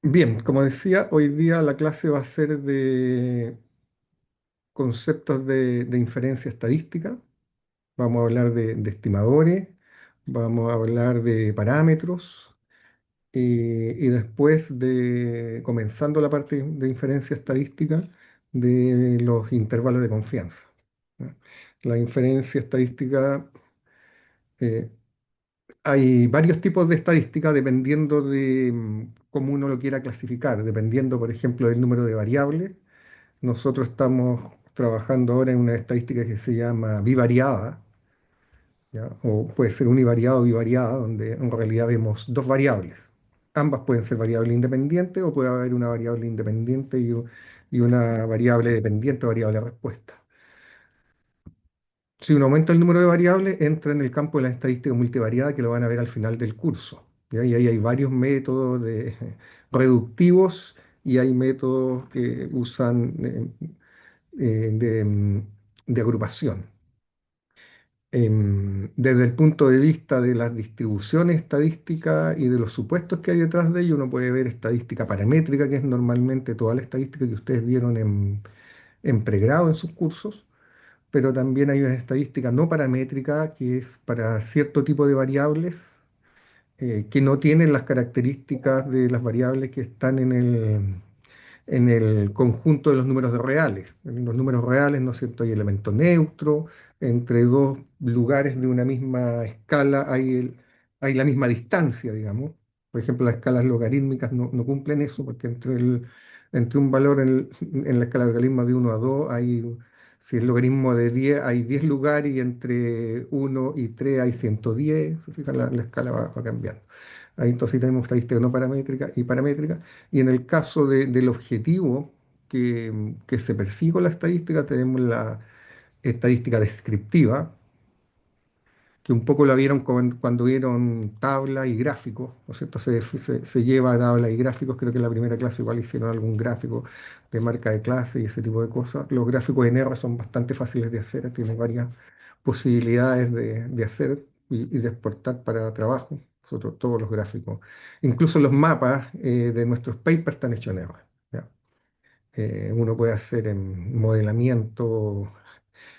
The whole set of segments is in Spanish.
Bien, como decía, hoy día la clase va a ser de conceptos de inferencia estadística. Vamos a hablar de estimadores, vamos a hablar de parámetros y después comenzando la parte de inferencia estadística, de los intervalos de confianza. ¿Ya? La inferencia estadística, eh, hay varios tipos de estadística dependiendo de cómo uno lo quiera clasificar, dependiendo, por ejemplo, del número de variables. Nosotros estamos trabajando ahora en una estadística que se llama bivariada, ¿ya? O puede ser univariada o bivariada, donde en realidad vemos dos variables. Ambas pueden ser variables independientes o puede haber una variable independiente y una variable dependiente o variable respuesta. Si uno aumenta el número de variables, entra en el campo de la estadística multivariada que lo van a ver al final del curso. ¿Ya? Y ahí hay varios métodos reductivos y hay métodos que usan eh, de, mm, de agrupación. Desde el punto de vista de las distribuciones estadísticas y de los supuestos que hay detrás de ello, uno puede ver estadística paramétrica, que es normalmente toda la estadística que ustedes vieron en pregrado en sus cursos, pero también hay una estadística no paramétrica que es para cierto tipo de variables que no tienen las características de las variables que están en el conjunto de los números reales. En los números reales, ¿no es cierto?, hay elemento neutro, entre dos lugares de una misma escala hay la misma distancia, digamos. Por ejemplo, las escalas logarítmicas no cumplen eso, porque entre un valor en la escala logarítmica de 1 a 2 si es logaritmo de 10 hay 10 lugares y entre 1 y 3 hay 110. Se fijan, la escala va cambiando. Ahí entonces tenemos estadística no paramétrica y paramétrica. Y en el caso del objetivo que se persigue con la estadística, tenemos la estadística descriptiva, que un poco la vieron cuando vieron tabla y gráficos, ¿no es cierto? Se lleva a tabla y gráficos, creo que en la primera clase igual hicieron algún gráfico de marca de clase y ese tipo de cosas. Los gráficos en R son bastante fáciles de hacer, tienen varias posibilidades de hacer y de exportar para trabajo. Nosotros todos los gráficos, incluso los mapas de nuestros papers están hechos en R. ¿Ya? Uno puede hacer en modelamiento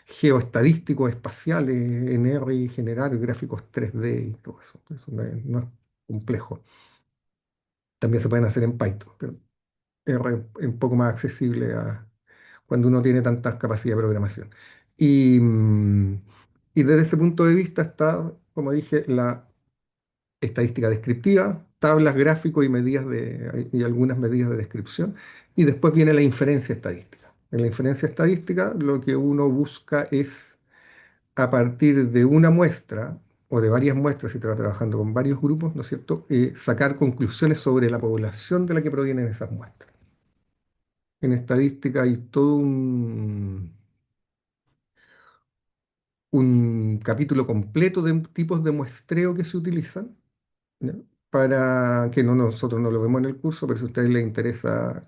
geoestadísticos espaciales en R y generar gráficos 3D y todo eso. Eso no es complejo. También se pueden hacer en Python, pero R es un poco más accesible cuando uno tiene tantas capacidades de programación. Y, mm, y desde ese punto de vista está, como dije, la estadística descriptiva, tablas, gráficos y algunas medidas de descripción. Y después viene la inferencia estadística. En la inferencia estadística lo que uno busca es a partir de una muestra o de varias muestras, si está trabajando con varios grupos, ¿no es cierto?, sacar conclusiones sobre la población de la que provienen esas muestras. En estadística hay todo un capítulo completo de tipos de muestreo que se utilizan, ¿ya? Para que nosotros no lo vemos en el curso, pero si a ustedes les interesa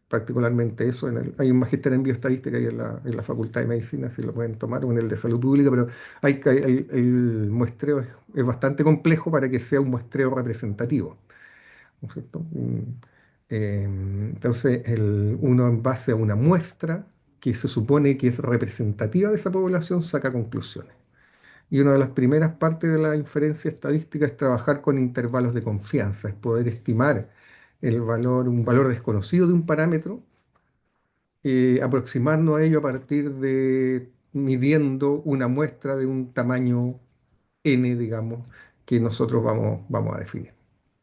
particularmente eso, hay un magíster en bioestadística y en la Facultad de Medicina, si lo pueden tomar, o en el de Salud Pública, pero el muestreo es bastante complejo para que sea un muestreo representativo, ¿no es cierto? Entonces, uno en base a una muestra que se supone que es representativa de esa población, saca conclusiones. Y una de las primeras partes de la inferencia estadística es trabajar con intervalos de confianza, es poder estimar un valor desconocido de un parámetro, aproximarnos a ello a partir de midiendo una muestra de un tamaño n, digamos, que nosotros vamos a definir.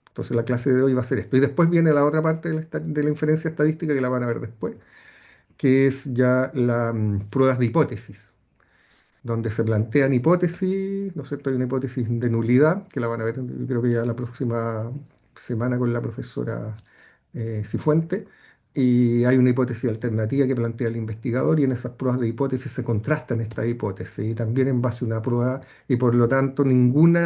Entonces la clase de hoy va a ser esto. Y después viene la otra parte de la inferencia estadística que la van a ver después, que es ya las pruebas de hipótesis donde se plantean hipótesis, ¿no es cierto? Hay una hipótesis de nulidad, que la van a ver, yo creo que ya la próxima semana con la profesora Cifuente, y hay una hipótesis alternativa que plantea el investigador, y en esas pruebas de hipótesis se contrastan estas hipótesis, y también en base a una prueba, y por lo tanto ningún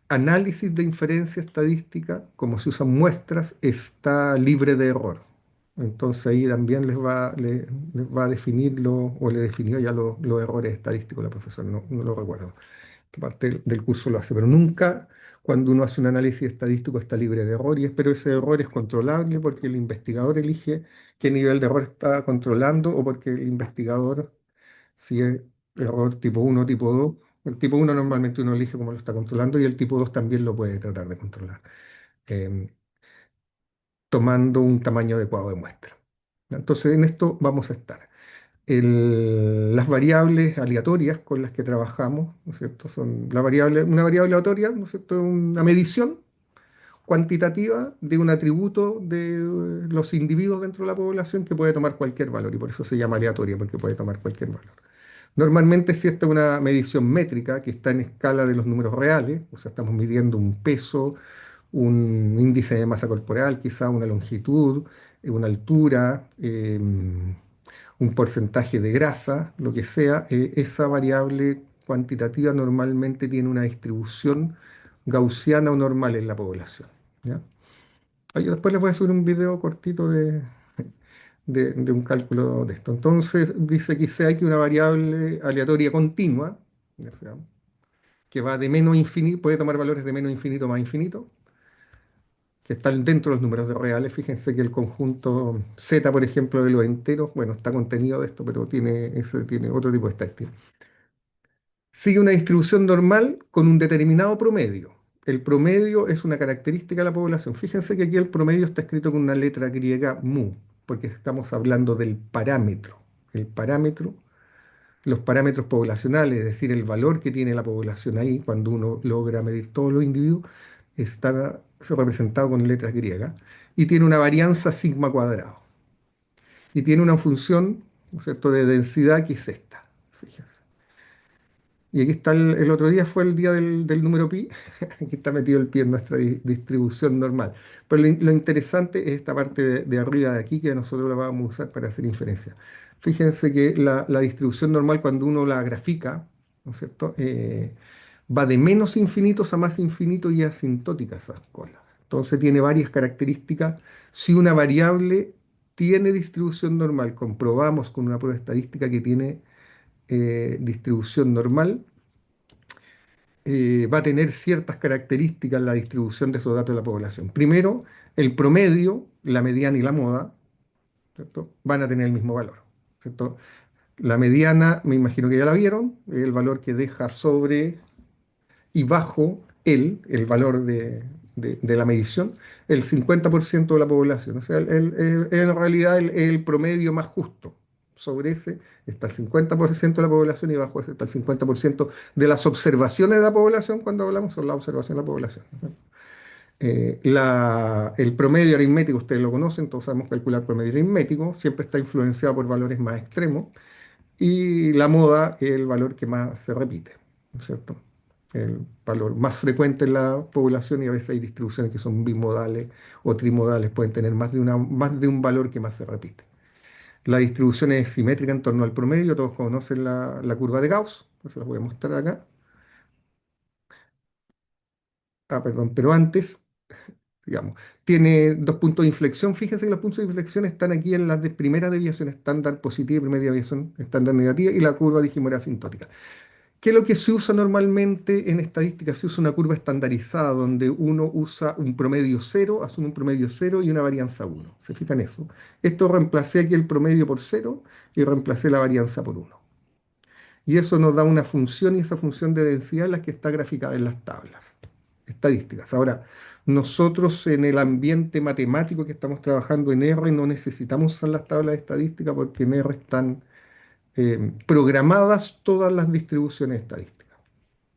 análisis de inferencia estadística, como se usan muestras, está libre de error. Entonces ahí también les va a definirlo, o le definió ya los errores estadísticos la profesora, no lo recuerdo, qué parte del curso lo hace, pero nunca, Cuando uno hace un análisis estadístico está libre de errores, pero ese error es controlable porque el investigador elige qué nivel de error está controlando o porque el investigador, si es error tipo uno, tipo 2, el tipo uno normalmente uno elige cómo lo está controlando y el tipo 2 también lo puede tratar de controlar, em, tomando un tamaño adecuado de muestra. Entonces en esto vamos a estar. Las variables aleatorias con las que trabajamos, ¿no es cierto? Son una variable aleatoria, ¿no es cierto? Una medición cuantitativa de un atributo de los individuos dentro de la población que puede tomar cualquier valor y por eso se llama aleatoria, porque puede tomar cualquier valor. Normalmente si esta es una medición métrica que está en escala de los números reales, o sea, estamos midiendo un peso, un índice de masa corporal, quizá una longitud, una altura, un porcentaje de grasa, lo que sea, esa variable cuantitativa normalmente tiene una distribución gaussiana o normal en la población. ¿Ya? Yo después les voy a subir un video cortito de un cálculo de esto. Entonces, dice que sea que una variable aleatoria continua, o sea, que va de menos infinito, puede tomar valores de menos infinito a más infinito, que están dentro de los números de reales. Fíjense que el conjunto Z, por ejemplo, de los enteros, bueno, está contenido de esto, pero tiene otro tipo de estadística. Sigue una distribución normal con un determinado promedio. El promedio es una característica de la población. Fíjense que aquí el promedio está escrito con una letra griega mu, porque estamos hablando del parámetro. El parámetro, los parámetros poblacionales, es decir, el valor que tiene la población ahí, cuando uno logra medir todos los individuos, está representado con letras griegas y tiene una varianza sigma cuadrado. Y tiene una función, ¿no es cierto?, de densidad que es esta. Fíjense. Y aquí está el otro día fue el día del número pi, aquí está metido el pi en nuestra distribución normal. Pero lo interesante es esta parte de arriba de aquí que nosotros la vamos a usar para hacer inferencia. Fíjense que la distribución normal cuando uno la grafica, ¿no es cierto? Va de menos infinitos a más infinitos y asintóticas esas colas. Entonces tiene varias características. Si una variable tiene distribución normal, comprobamos con una prueba estadística que tiene distribución normal, va a tener ciertas características la distribución de esos datos de la población. Primero, el promedio, la mediana y la moda, ¿cierto?, van a tener el mismo valor, ¿cierto? La mediana, me imagino que ya la vieron, el valor que deja sobre y bajo el valor de la medición, el 50% de la población. O sea, en realidad el promedio más justo. Sobre ese está el 50% de la población y bajo ese está el 50% de las observaciones de la población. Cuando hablamos son las observaciones de la población, ¿no? El promedio aritmético, ustedes lo conocen, todos sabemos calcular promedio aritmético, siempre está influenciado por valores más extremos y la moda es el valor que más se repite, ¿no es cierto? El valor más frecuente en la población y a veces hay distribuciones que son bimodales o trimodales, pueden tener más de un valor que más se repite. La distribución es simétrica en torno al promedio, todos conocen la curva de Gauss, se la voy a mostrar acá. Perdón, pero antes, digamos, tiene dos puntos de inflexión. Fíjense que los puntos de inflexión están aquí en las primera deviación estándar positiva y primera deviación estándar negativa y la curva dijimos era asintótica. ¿Qué es lo que se usa normalmente en estadística? Se usa una curva estandarizada donde uno usa un promedio cero, asume un promedio cero y una varianza uno. ¿Se fijan eso? Esto reemplacé aquí el promedio por cero y reemplacé la varianza por uno. Y eso nos da una función y esa función de densidad es la que está graficada en las tablas estadísticas. Ahora, nosotros en el ambiente matemático que estamos trabajando en R no necesitamos usar las tablas estadísticas porque en R están programadas todas las distribuciones estadísticas.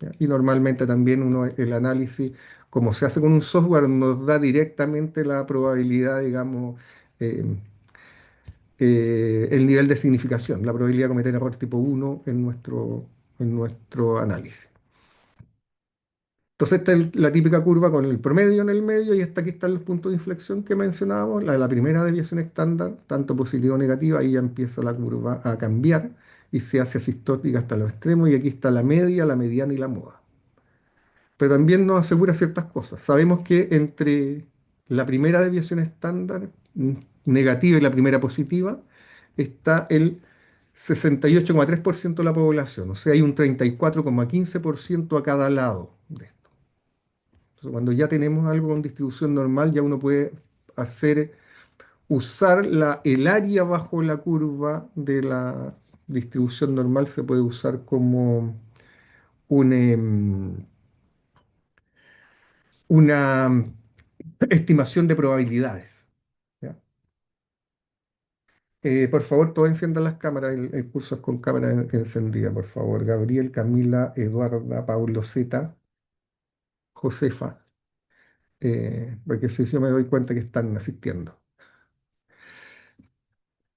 ¿Ya? Y normalmente también el análisis, como se hace con un software, nos da directamente la probabilidad, digamos, eh, el nivel de significación, la probabilidad de cometer error tipo uno en nuestro análisis. Entonces esta es la típica curva con el promedio en el medio y hasta aquí están los puntos de inflexión que mencionábamos, la primera desviación estándar, tanto positiva o negativa, ahí ya empieza la curva a cambiar y se hace asintótica hasta los extremos y aquí está la media, la mediana y la moda. Pero también nos asegura ciertas cosas. Sabemos que entre la primera desviación estándar negativa y la primera positiva está el 68,3% de la población, o sea, hay un 34,15% a cada lado de esto. Entonces, cuando ya tenemos algo con distribución normal, ya uno puede hacer, usar el área bajo la curva de la distribución normal, se puede usar como un, una estimación de probabilidades. ¿Ya? Por favor, todos enciendan las cámaras. El curso es con cámara encendida, por favor. Gabriel, Camila, Eduarda, Paulo Z, Josefa, porque si yo me doy cuenta que están asistiendo.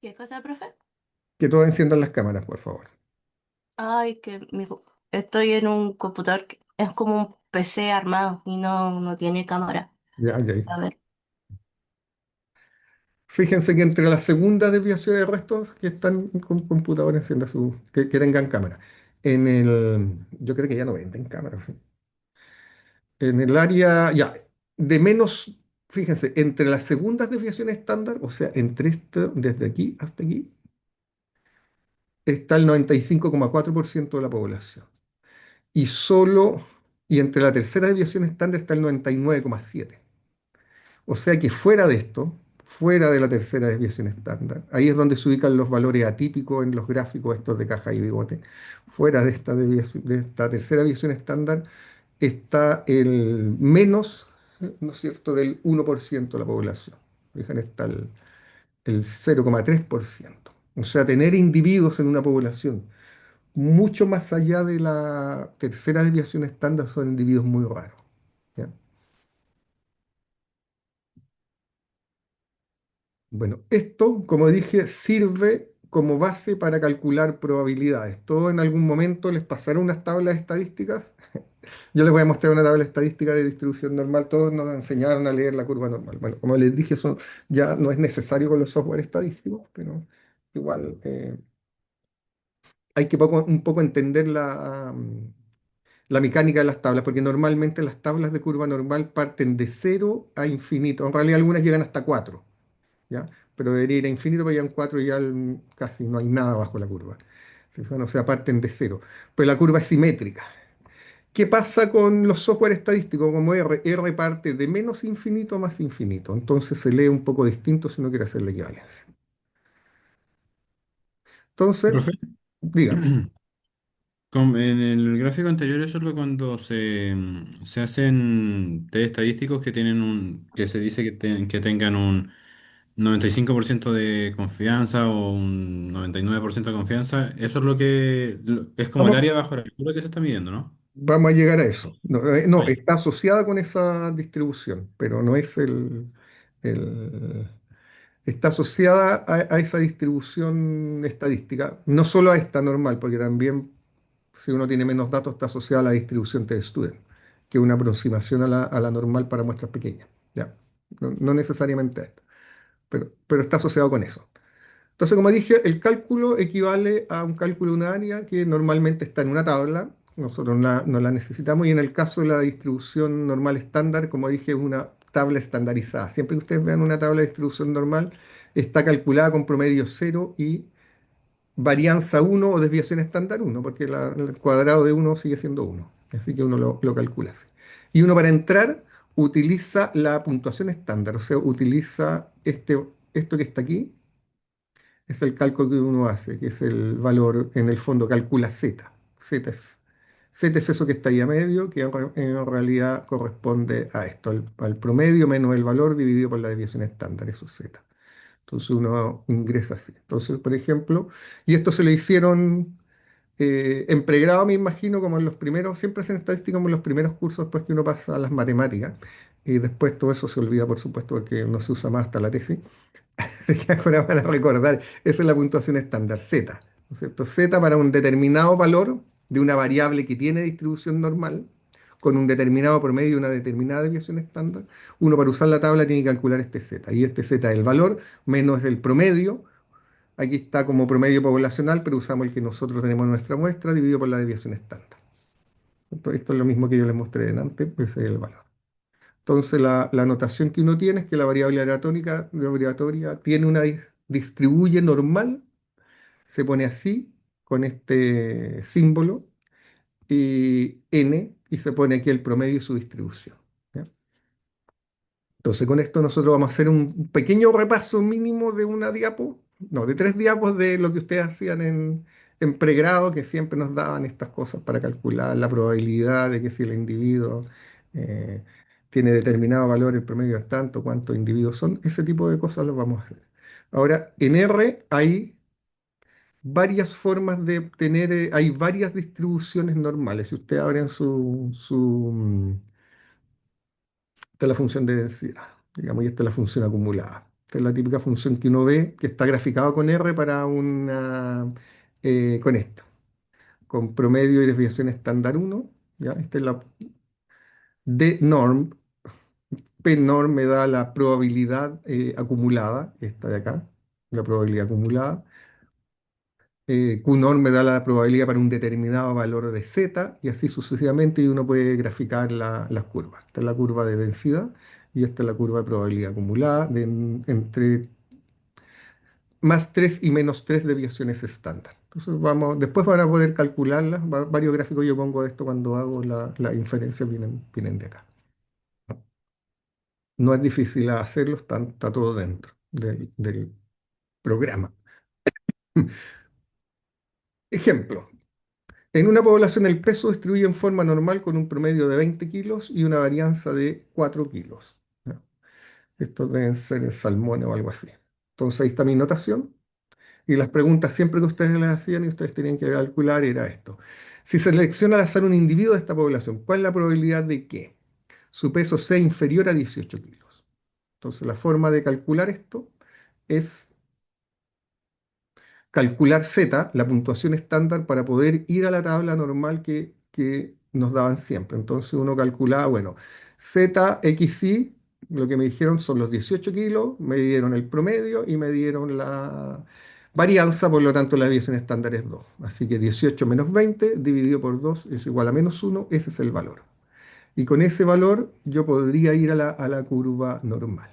¿Qué cosa, profe? Que todos enciendan las cámaras, por favor. Ay, estoy en un computador que es como un PC armado y no tiene cámara. Ya, ok. A ver, Fíjense que entre las segundas desviaciones de restos que están con computadores encienda que tengan cámara. Yo creo que ya no venden cámaras. ¿Sí? En el área, ya, de menos, fíjense, entre las segundas desviaciones estándar, o sea, entre esto, desde aquí hasta aquí, está el 95,4% de la población. Y solo, y entre la tercera desviación estándar está el 99,7%. O sea que fuera de esto, fuera de la tercera desviación estándar, ahí es donde se ubican los valores atípicos en los gráficos estos de caja y bigote. Fuera de esta tercera desviación estándar está el menos, ¿no es cierto?, del 1% de la población. Fijan, está el 0,3%. O sea, tener individuos en una población mucho más allá de la tercera desviación estándar son individuos muy raros. ¿Ya? Bueno, esto, como dije, sirve como base para calcular probabilidades. Todos en algún momento les pasarán unas tablas estadísticas. Yo les voy a mostrar una tabla estadística de distribución normal. Todos nos enseñaron a leer la curva normal. Bueno, como les dije, eso ya no es necesario con los software estadísticos, pero igual hay que un poco entender la mecánica de las tablas, porque normalmente las tablas de curva normal parten de cero a infinito. En realidad algunas llegan hasta 4. ¿Ya? Pero debería ir a infinito para llegar a un 4 y ya casi no hay nada bajo la curva. ¿Se fijan? O sea, parten de cero. Pero la curva es simétrica. ¿Qué pasa con los software estadísticos como R? R parte de menos infinito a más infinito. Entonces se lee un poco distinto si uno quiere hacer la equivalencia. Entonces, Profe, diga, en el gráfico anterior eso es lo cuando se hacen test estadísticos que tienen que se dice que tengan un 95% de confianza o un 99% de confianza. Eso es es como el vamos, área bajo la curva que se está midiendo, ¿no? vamos a llegar a eso. No, no, Vaya. está asociada con esa distribución, pero no es el- está asociada a esa distribución estadística, no solo a esta normal, porque también si uno tiene menos datos está asociada a la distribución t-student, que es una aproximación a la normal para muestras pequeñas. Ya, no necesariamente a esto, pero está asociado con eso. Entonces, como dije, el cálculo equivale a un cálculo de una área que normalmente está en una tabla. Nosotros no la necesitamos y en el caso de la distribución normal estándar, como dije, es una tabla estandarizada. Siempre que ustedes vean una tabla de distribución normal, está calculada con promedio cero y varianza uno o desviación estándar uno, porque el cuadrado de uno sigue siendo uno. Así que uno lo calcula así. Y uno para entrar utiliza la puntuación estándar, o sea, utiliza esto que está aquí es el cálculo que uno hace, que es el valor, en el fondo calcula Z. Z es eso que está ahí a medio, que en realidad corresponde a esto, al promedio menos el valor dividido por la desviación estándar, eso es Z. Entonces uno ingresa así. Entonces, por ejemplo, y esto se le hicieron en pregrado, me imagino, como en los primeros, siempre hacen estadística como en los primeros cursos después que uno pasa a las matemáticas. Y después todo eso se olvida, por supuesto, porque no se usa más hasta la tesis. Que ahora van a recordar, esa es la puntuación estándar, Z, ¿no es cierto? Z para un determinado valor de una variable que tiene distribución normal, con un determinado promedio y una determinada desviación estándar, uno para usar la tabla tiene que calcular este Z, y este Z es el valor menos el promedio, aquí está como promedio poblacional, pero usamos el que nosotros tenemos en nuestra muestra, dividido por la desviación estándar. Esto es lo mismo que yo les mostré delante, pues ese es el valor. Entonces, la notación que uno tiene es que la variable aleatoria tiene distribuye normal, se pone así, con este símbolo, y n, y se pone aquí el promedio y su distribución. ¿Ya? Entonces, con esto nosotros vamos a hacer un pequeño repaso mínimo de una diapo, no, de tres diapos de lo que ustedes hacían en pregrado, que siempre nos daban estas cosas para calcular la probabilidad de que si el individuo eh, tiene determinado valor, el promedio es tanto, cuántos individuos son, ese tipo de cosas los vamos a hacer. Ahora, en R hay varias formas de obtener, hay varias distribuciones normales. Si ustedes abren esta es la función de densidad, digamos, y esta es la función acumulada. Esta es la típica función que uno ve que está graficada con R para con esta, con promedio y desviación estándar uno. ¿Ya? Esta es la D norm. P norm me da la probabilidad acumulada, esta de acá, la probabilidad acumulada. QNOR me da la probabilidad para un determinado valor de Z y así sucesivamente y uno puede graficar las curvas. Esta es la curva de densidad y esta es la curva de probabilidad acumulada entre más 3 y menos 3 desviaciones estándar. Entonces después van a poder calcularlas. Varios gráficos yo pongo esto cuando hago la inferencia, vienen de acá. No es difícil hacerlo, está todo dentro del programa. Ejemplo. En una población el peso distribuye en forma normal con un promedio de 20 kilos y una varianza de 4 kilos. ¿Ya? Estos deben ser salmones o algo así. Entonces ahí está mi notación. Y las preguntas siempre que ustedes las hacían y ustedes tenían que calcular era esto. Si se selecciona al azar un individuo de esta población, ¿cuál es la probabilidad de que su peso sea inferior a 18 kilos? Entonces la forma de calcular esto es calcular Z, la puntuación estándar, para poder ir a la tabla normal que nos daban siempre. Entonces uno calculaba, bueno, ZXY, lo que me dijeron son los 18 kilos, me dieron el promedio y me dieron la varianza, por lo tanto la desviación estándar es 2. Así que 18 menos 20 dividido por 2 es igual a menos 1, ese es el valor. Y con ese valor yo podría ir a la curva normal.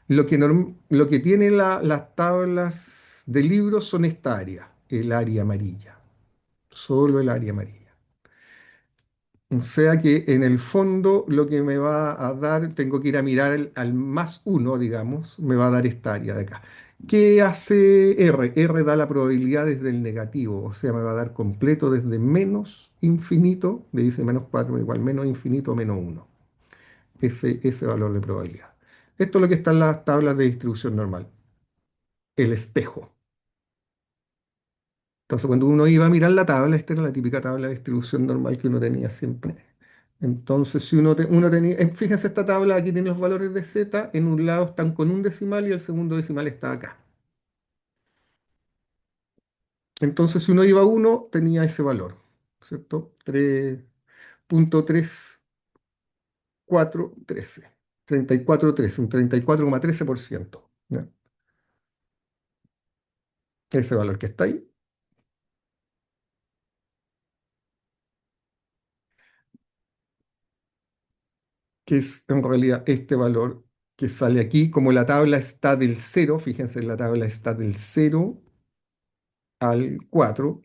Lo que tienen las tablas de libros son esta área, el área amarilla, solo el área amarilla. O sea que en el fondo lo que me va a dar, tengo que ir a mirar al más uno, digamos, me va a dar esta área de acá. ¿Qué hace R? R da la probabilidad desde el negativo, o sea, me va a dar completo desde menos infinito, le dice menos 4 igual menos infinito menos uno. Ese valor de probabilidad. Esto es lo que está en las tablas de distribución normal, el espejo. Entonces, cuando uno iba a mirar la tabla, esta era la típica tabla de distribución normal que uno tenía siempre. Entonces, si uno tenía, fíjense esta tabla, aquí tiene los valores de Z, en un lado están con un decimal y el segundo decimal está acá. Entonces, si uno iba a 1, tenía ese valor, ¿cierto? 3.3413, 34.13, un 34,13%. ¿Ya? Ese valor que está ahí, que es en realidad este valor que sale aquí, como la tabla está del cero, fíjense, la tabla está del cero al 4,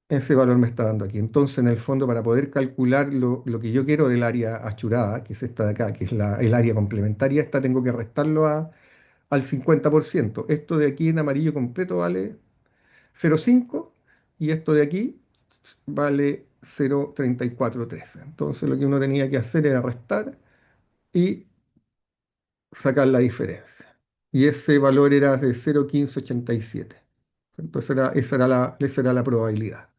ese valor me está dando aquí. Entonces, en el fondo, para poder calcular lo que yo quiero del área achurada, que es esta de acá, que es el área complementaria, esta tengo que restarlo al 50%. Esto de aquí en amarillo completo vale 0,5 y esto de aquí vale 0,3413. Entonces, lo que uno tenía que hacer era restar y sacar la diferencia. Y ese valor era de 0,1587. Entonces esa era la probabilidad,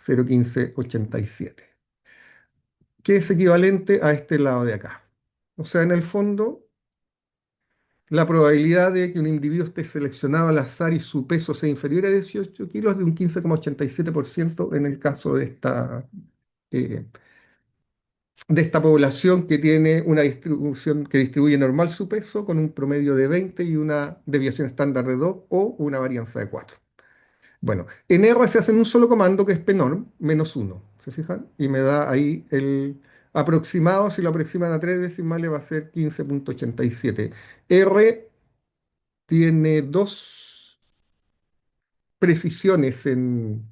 0,1587, que es equivalente a este lado de acá. O sea, en el fondo, la probabilidad de que un individuo esté seleccionado al azar y su peso sea inferior a 18 kilos es de un 15,87% en el caso eh, de esta población que tiene una distribución que distribuye normal su peso con un promedio de 20 y una desviación estándar de 2 o una varianza de 4. Bueno, en R se hace en un solo comando que es pnorm menos 1, ¿se fijan? Y me da ahí el aproximado, si lo aproximan a 3 decimales va a ser 15,87. R tiene dos precisiones en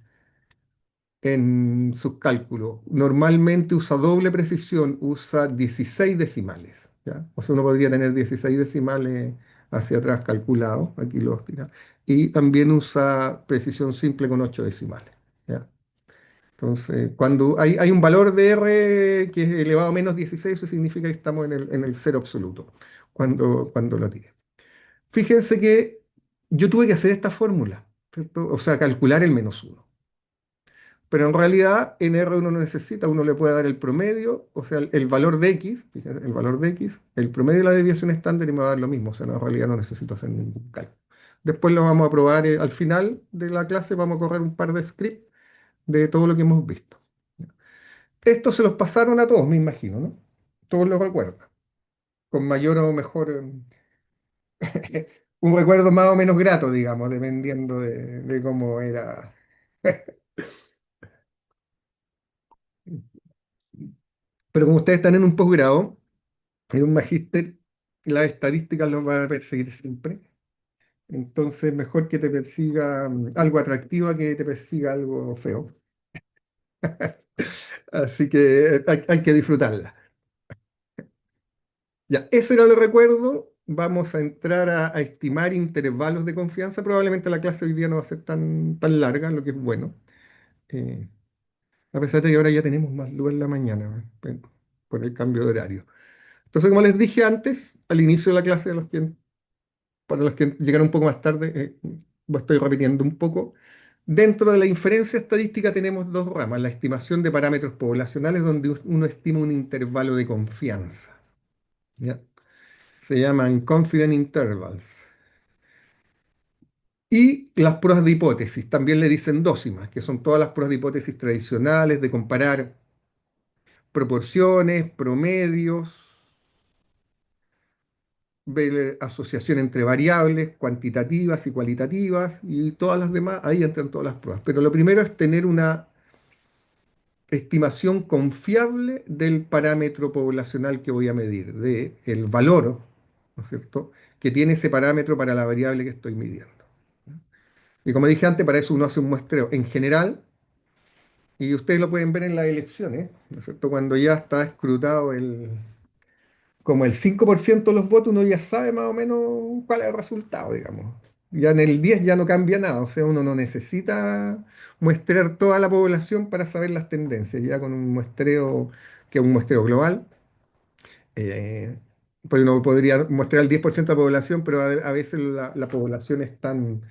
sus cálculos. Normalmente usa doble precisión, usa 16 decimales. ¿ya? O sea, uno podría tener 16 decimales hacia atrás calculados, aquí los tira. Y también usa precisión simple con 8 decimales, ¿ya? Entonces, cuando hay un valor de R que es elevado a menos 16, eso significa que estamos en el cero absoluto, cuando lo tire. Fíjense que yo tuve que hacer esta fórmula, ¿cierto? O sea, calcular el menos uno. Pero en realidad en R uno no necesita, uno le puede dar el promedio, o sea, el valor de X, fíjense, el valor de X, el promedio de la desviación estándar y me va a dar lo mismo, o sea, no, en realidad no necesito hacer ningún cálculo. Después lo vamos a probar al final de la clase, vamos a correr un par de scripts de todo lo que hemos visto. Esto se los pasaron a todos, me imagino, ¿no? Todos lo recuerdan, con mayor o mejor, un recuerdo más o menos grato, digamos, dependiendo de cómo era. Pero como ustedes están en un posgrado, en un magíster, las estadísticas los van a perseguir siempre. Entonces, mejor que te persiga algo atractivo a que te persiga algo feo. Así que hay que disfrutarla. Ya, ese era el recuerdo. Vamos a entrar a estimar intervalos de confianza. Probablemente la clase hoy día no va a ser tan larga, lo que es bueno. Eh, a pesar de que ahora ya tenemos más luz en la mañana, por el cambio de horario. Entonces, como les dije antes, al inicio de la clase, para los que llegaron un poco más tarde, lo estoy repitiendo un poco. Dentro de la inferencia estadística tenemos dos ramas: la estimación de parámetros poblacionales, donde uno estima un intervalo de confianza, ¿ya? Se llaman confidence intervals. Y las pruebas de hipótesis, también le dicen dócimas, que son todas las pruebas de hipótesis tradicionales de comparar proporciones, promedios, ver asociación entre variables cuantitativas y cualitativas y todas las demás, ahí entran todas las pruebas. Pero lo primero es tener una estimación confiable del parámetro poblacional que voy a medir, de el valor, ¿no es cierto?, que tiene ese parámetro para la variable que estoy midiendo. Y como dije antes, para eso uno hace un muestreo en general, y ustedes lo pueden ver en las elecciones, ¿no es cierto? Cuando ya está escrutado como el 5% de los votos, uno ya sabe más o menos cuál es el resultado, digamos. Ya en el 10 ya no cambia nada, o sea, uno no necesita muestrear toda la población para saber las tendencias, ya con un muestreo, que es un muestreo global, eh, pues uno podría muestrear el 10% de la población, pero a veces la población es tan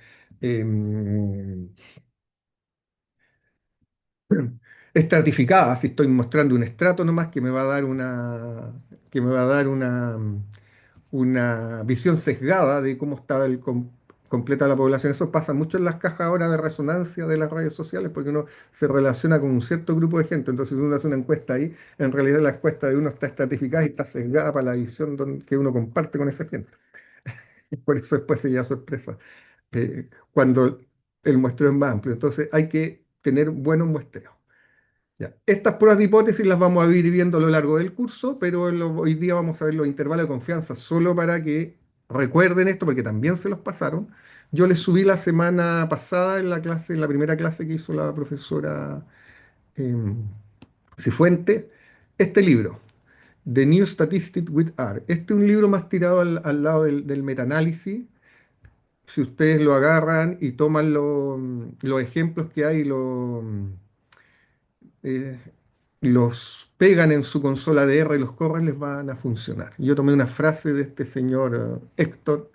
em, estratificada, si estoy mostrando un estrato nomás que me va a dar que me va a dar una visión sesgada de cómo está completa la población. Eso pasa mucho en las cajas ahora de resonancia de las redes sociales, porque uno se relaciona con un cierto grupo de gente. Entonces, si uno hace una encuesta ahí, en realidad la encuesta de uno está estratificada y está sesgada para la visión que uno comparte con esa gente. Por eso después se lleva sorpresa cuando el muestreo es más amplio. Entonces, hay que tener buenos muestreos. Ya. Estas pruebas de hipótesis las vamos a ir viendo a lo largo del curso, pero hoy día vamos a ver los intervalos de confianza solo para que recuerden esto, porque también se los pasaron. Yo les subí la semana pasada en la clase, en la primera clase que hizo la profesora em, Cifuente, este libro, The New Statistics with R. Este es un libro más tirado al lado del metaanálisis. Si ustedes lo agarran y toman los ejemplos que hay, eh, los pegan en su consola de R y los corren, les van a funcionar. Yo tomé una frase de este señor Héctor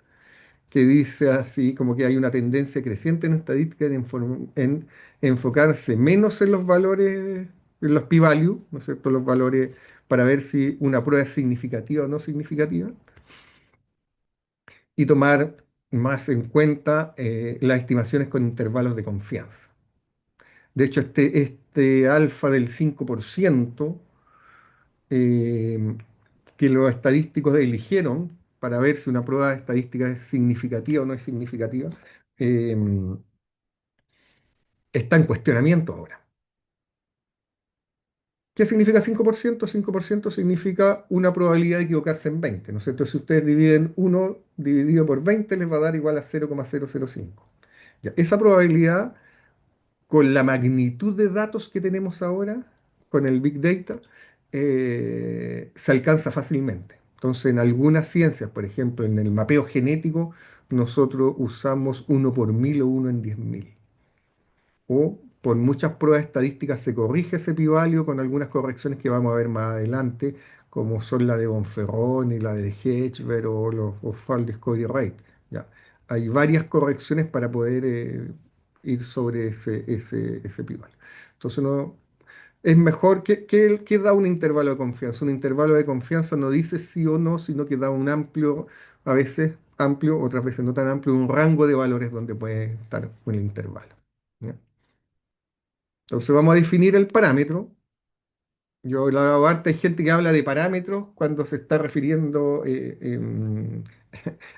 que dice así, como que hay una tendencia creciente en estadística en enfocarse menos en los valores, en los p-value, ¿no es cierto?, los valores para ver si una prueba es significativa o no significativa, y tomar más en cuenta las estimaciones con intervalos de confianza. De hecho, este alfa del 5%, eh, que los estadísticos eligieron para ver si una prueba estadística es significativa o no es significativa, eh, está en cuestionamiento ahora. ¿Qué significa 5%? 5% significa una probabilidad de equivocarse en 20, ¿no es cierto? Si ustedes dividen 1 dividido por 20 les va a dar igual a 0,005. Ya, esa probabilidad, con la magnitud de datos que tenemos ahora, con el Big Data, se alcanza fácilmente. Entonces, en algunas ciencias, por ejemplo, en el mapeo genético, nosotros usamos uno por mil o uno en 10.000. O por muchas pruebas estadísticas se corrige ese pi-value con algunas correcciones que vamos a ver más adelante, como son la de Bonferrón y la de Hedgeberg o los o Fall Discovery Rate. ¿Ya? Hay varias correcciones para poder ir sobre ese pi-value. Entonces, no, es mejor que da un intervalo de confianza. Un intervalo de confianza no dice sí o no, sino que da un amplio, a veces amplio, otras veces no tan amplio, un rango de valores donde puede estar el intervalo. ¿Ya? Entonces vamos a definir el parámetro. Yo la hago harta, hay gente que habla de parámetros cuando se está refiriendo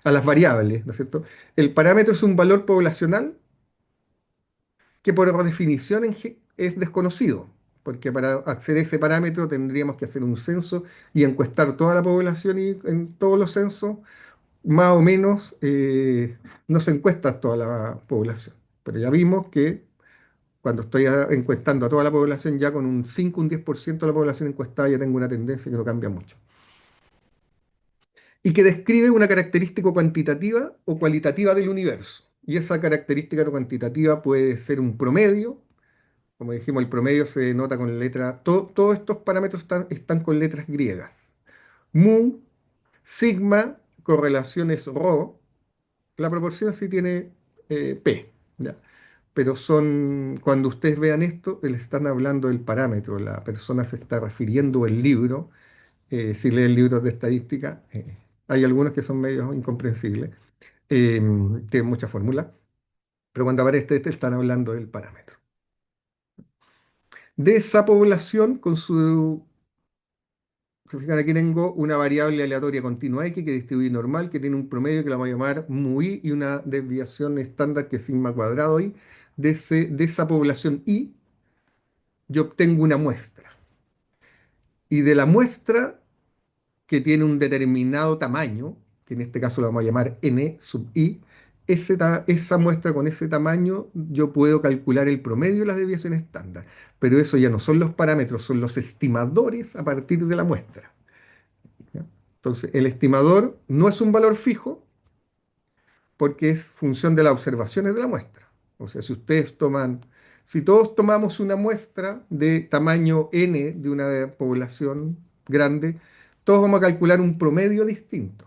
a las variables, ¿no es cierto? El parámetro es un valor poblacional que por definición es desconocido, porque para acceder a ese parámetro tendríamos que hacer un censo y encuestar toda la población y en todos los censos, más o menos, no se encuesta toda la población. Pero ya vimos que cuando estoy encuestando a toda la población, ya con un 5 un 10% de la población encuestada, ya tengo una tendencia que no cambia mucho. Y que describe una característica cuantitativa o cualitativa del universo. Y esa característica cuantitativa puede ser un promedio. Como dijimos, el promedio se denota con letra. Todos estos parámetros están con letras griegas. Mu, sigma, correlaciones rho. La proporción sí tiene P. ¿Ya? Pero son, cuando ustedes vean esto, le están hablando del parámetro, la persona se está refiriendo al libro, si leen libros de estadística, hay algunos que son medios incomprensibles, eh, tienen muchas fórmulas, pero cuando aparece este están hablando del parámetro. De esa población, con su, se fijan aquí tengo una variable aleatoria continua X que distribuye normal, que tiene un promedio que la vamos a llamar mu i y una desviación estándar que es sigma cuadrado i, de esa población i, yo obtengo una muestra. Y de la muestra, que tiene un determinado tamaño, que en este caso lo vamos a llamar n sub i, esa muestra con ese tamaño, yo puedo calcular el promedio de las desviaciones estándar. Pero eso ya no son los parámetros, son los estimadores a partir de la muestra. ¿Ya? Entonces, el estimador no es un valor fijo porque es función de las observaciones de la muestra. O sea, si todos tomamos una muestra de tamaño n de una población grande, todos vamos a calcular un promedio distinto.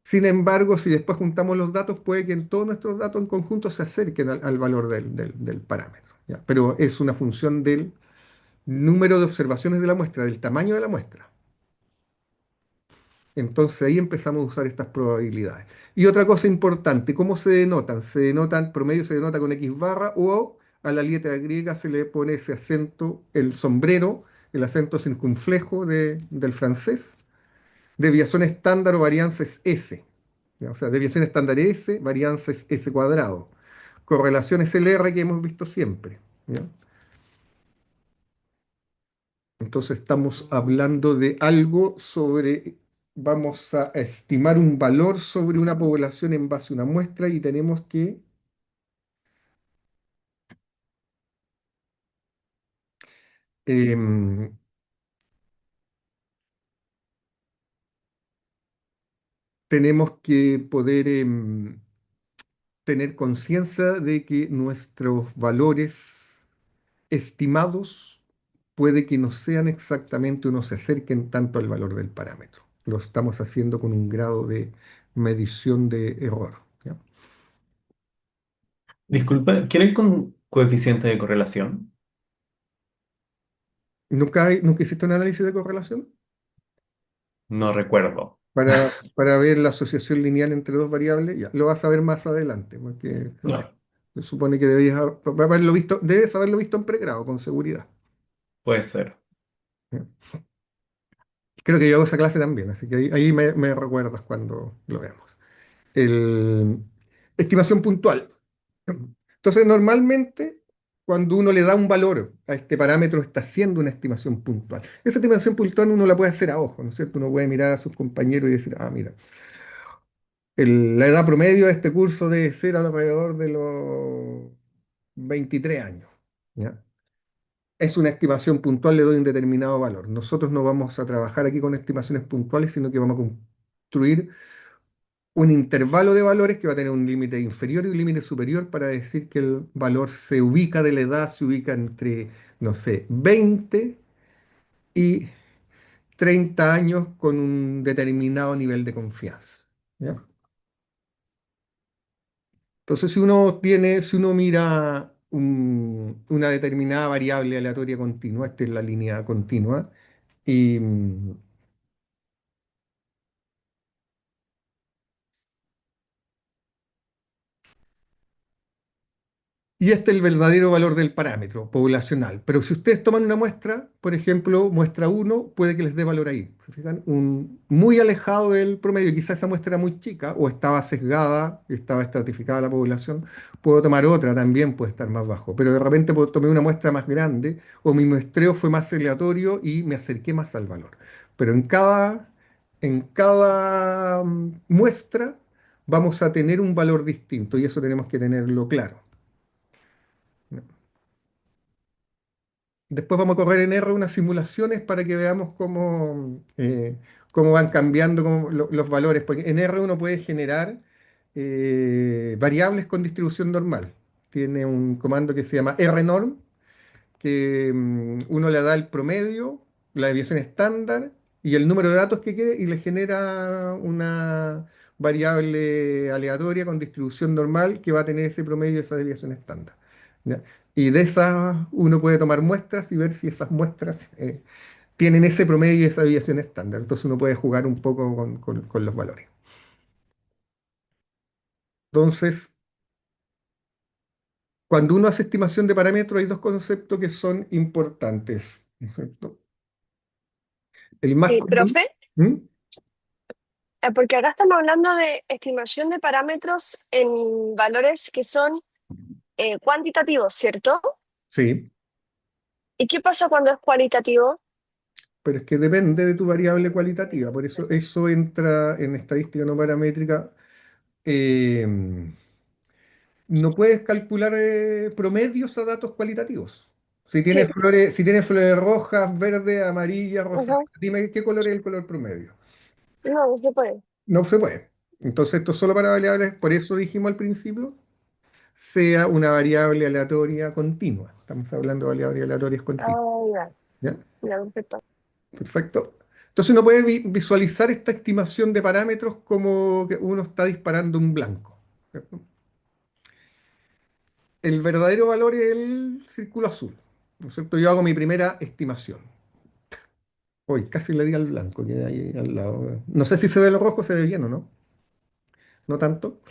Sin embargo, si después juntamos los datos, puede que en todos nuestros datos en conjunto se acerquen al valor del parámetro. ¿Ya? Pero es una función del número de observaciones de la muestra, del tamaño de la muestra. Entonces ahí empezamos a usar estas probabilidades. Y otra cosa importante, ¿cómo se denotan? Promedio se denota con X barra o a la letra griega se le pone ese acento, el sombrero, el acento circunflejo del francés. Desviación estándar o varianza es S. ¿Ya? O sea, desviación estándar es S, varianza es S cuadrado. Correlación es el R que hemos visto siempre. ¿Ya? Entonces estamos hablando de algo sobre, vamos a estimar un valor sobre una población en base a una muestra y em, tenemos que poder tener conciencia de que nuestros valores estimados puede que no sean exactamente o no se acerquen tanto al valor del parámetro. Lo estamos haciendo con un grado de medición de error. ¿Ya? Disculpa, ¿quieren con coeficiente de correlación? ¿Nunca hiciste un análisis de correlación No recuerdo. para ver la asociación lineal entre dos variables? Ya, lo vas a ver más adelante, porque No, se supone que debes haberlo visto en pregrado, con seguridad. puede ser. ¿Ya? Creo que yo hago esa clase también, así que ahí me recuerdas cuando lo veamos. El, estimación puntual. Entonces, normalmente, cuando uno le da un valor a este parámetro, está haciendo una estimación puntual. Esa estimación puntual uno la puede hacer a ojo, ¿no es cierto? Uno puede mirar a sus compañeros y decir, ah, mira, la edad promedio de este curso debe ser alrededor de los 23 años. ¿Ya? Es una estimación puntual, le doy un determinado valor. Nosotros no vamos a trabajar aquí con estimaciones puntuales, sino que vamos a construir un intervalo de valores que va a tener un límite inferior y un límite superior para decir que el valor se ubica de la edad, se ubica entre, no sé, 20 y 30 años con un determinado nivel de confianza. ¿Ya? Entonces, si uno mira una determinada variable aleatoria continua, esta es la línea continua, y, Y este es el verdadero valor del parámetro poblacional. Pero si ustedes toman una muestra, por ejemplo, muestra uno, puede que les dé valor ahí. ¿Se fijan? Muy alejado del promedio. Quizás esa muestra era muy chica o estaba sesgada, estaba estratificada la población. Puedo tomar otra, también puede estar más bajo. Pero de repente tomé una muestra más grande o mi muestreo fue más aleatorio y me acerqué más al valor. Pero en cada muestra vamos a tener un valor distinto y eso tenemos que tenerlo claro. Después vamos a correr en R unas simulaciones para que veamos cómo van cambiando los valores, porque en R uno puede generar variables con distribución normal. Tiene un comando que se llama rnorm, que uno le da el promedio, la desviación estándar y el número de datos que quiere y le genera una variable aleatoria con distribución normal que va a tener ese promedio y esa desviación estándar. ¿Ya? Y de esas uno puede tomar muestras y ver si esas muestras tienen ese promedio y esa desviación estándar. Entonces uno puede jugar un poco con los valores. Entonces, cuando uno hace estimación de parámetros, hay dos conceptos que son importantes, ¿no es cierto? El más común. Profe, ¿Mm? porque acá estamos hablando de estimación de parámetros en valores que son cuantitativos, ¿cierto? Sí, ¿Y qué pasa cuando es cualitativo? pero es que depende de tu variable cualitativa. Por eso entra en estadística no paramétrica. eh, no puedes calcular promedios a datos cualitativos. Sí. Si tienes flores rojas, verdes, amarillas, rosadas, Ajá. dime qué color es el color promedio. No, no se puede. No se puede. Entonces, esto es solo para variables, por eso dijimos al principio, sea una variable aleatoria continua. Estamos hablando de variables aleatorias continuas. Ah, ya, ¿Ya? ya, perfecto. Perfecto. Entonces uno puede visualizar esta estimación de parámetros como que uno está disparando un blanco. ¿Cierto? El verdadero valor es el círculo azul. ¿No es cierto? Yo hago mi primera estimación. Hoy casi le di al blanco que hay ahí al lado. No sé si se ve lo rojo, se ve bien o no. No tanto.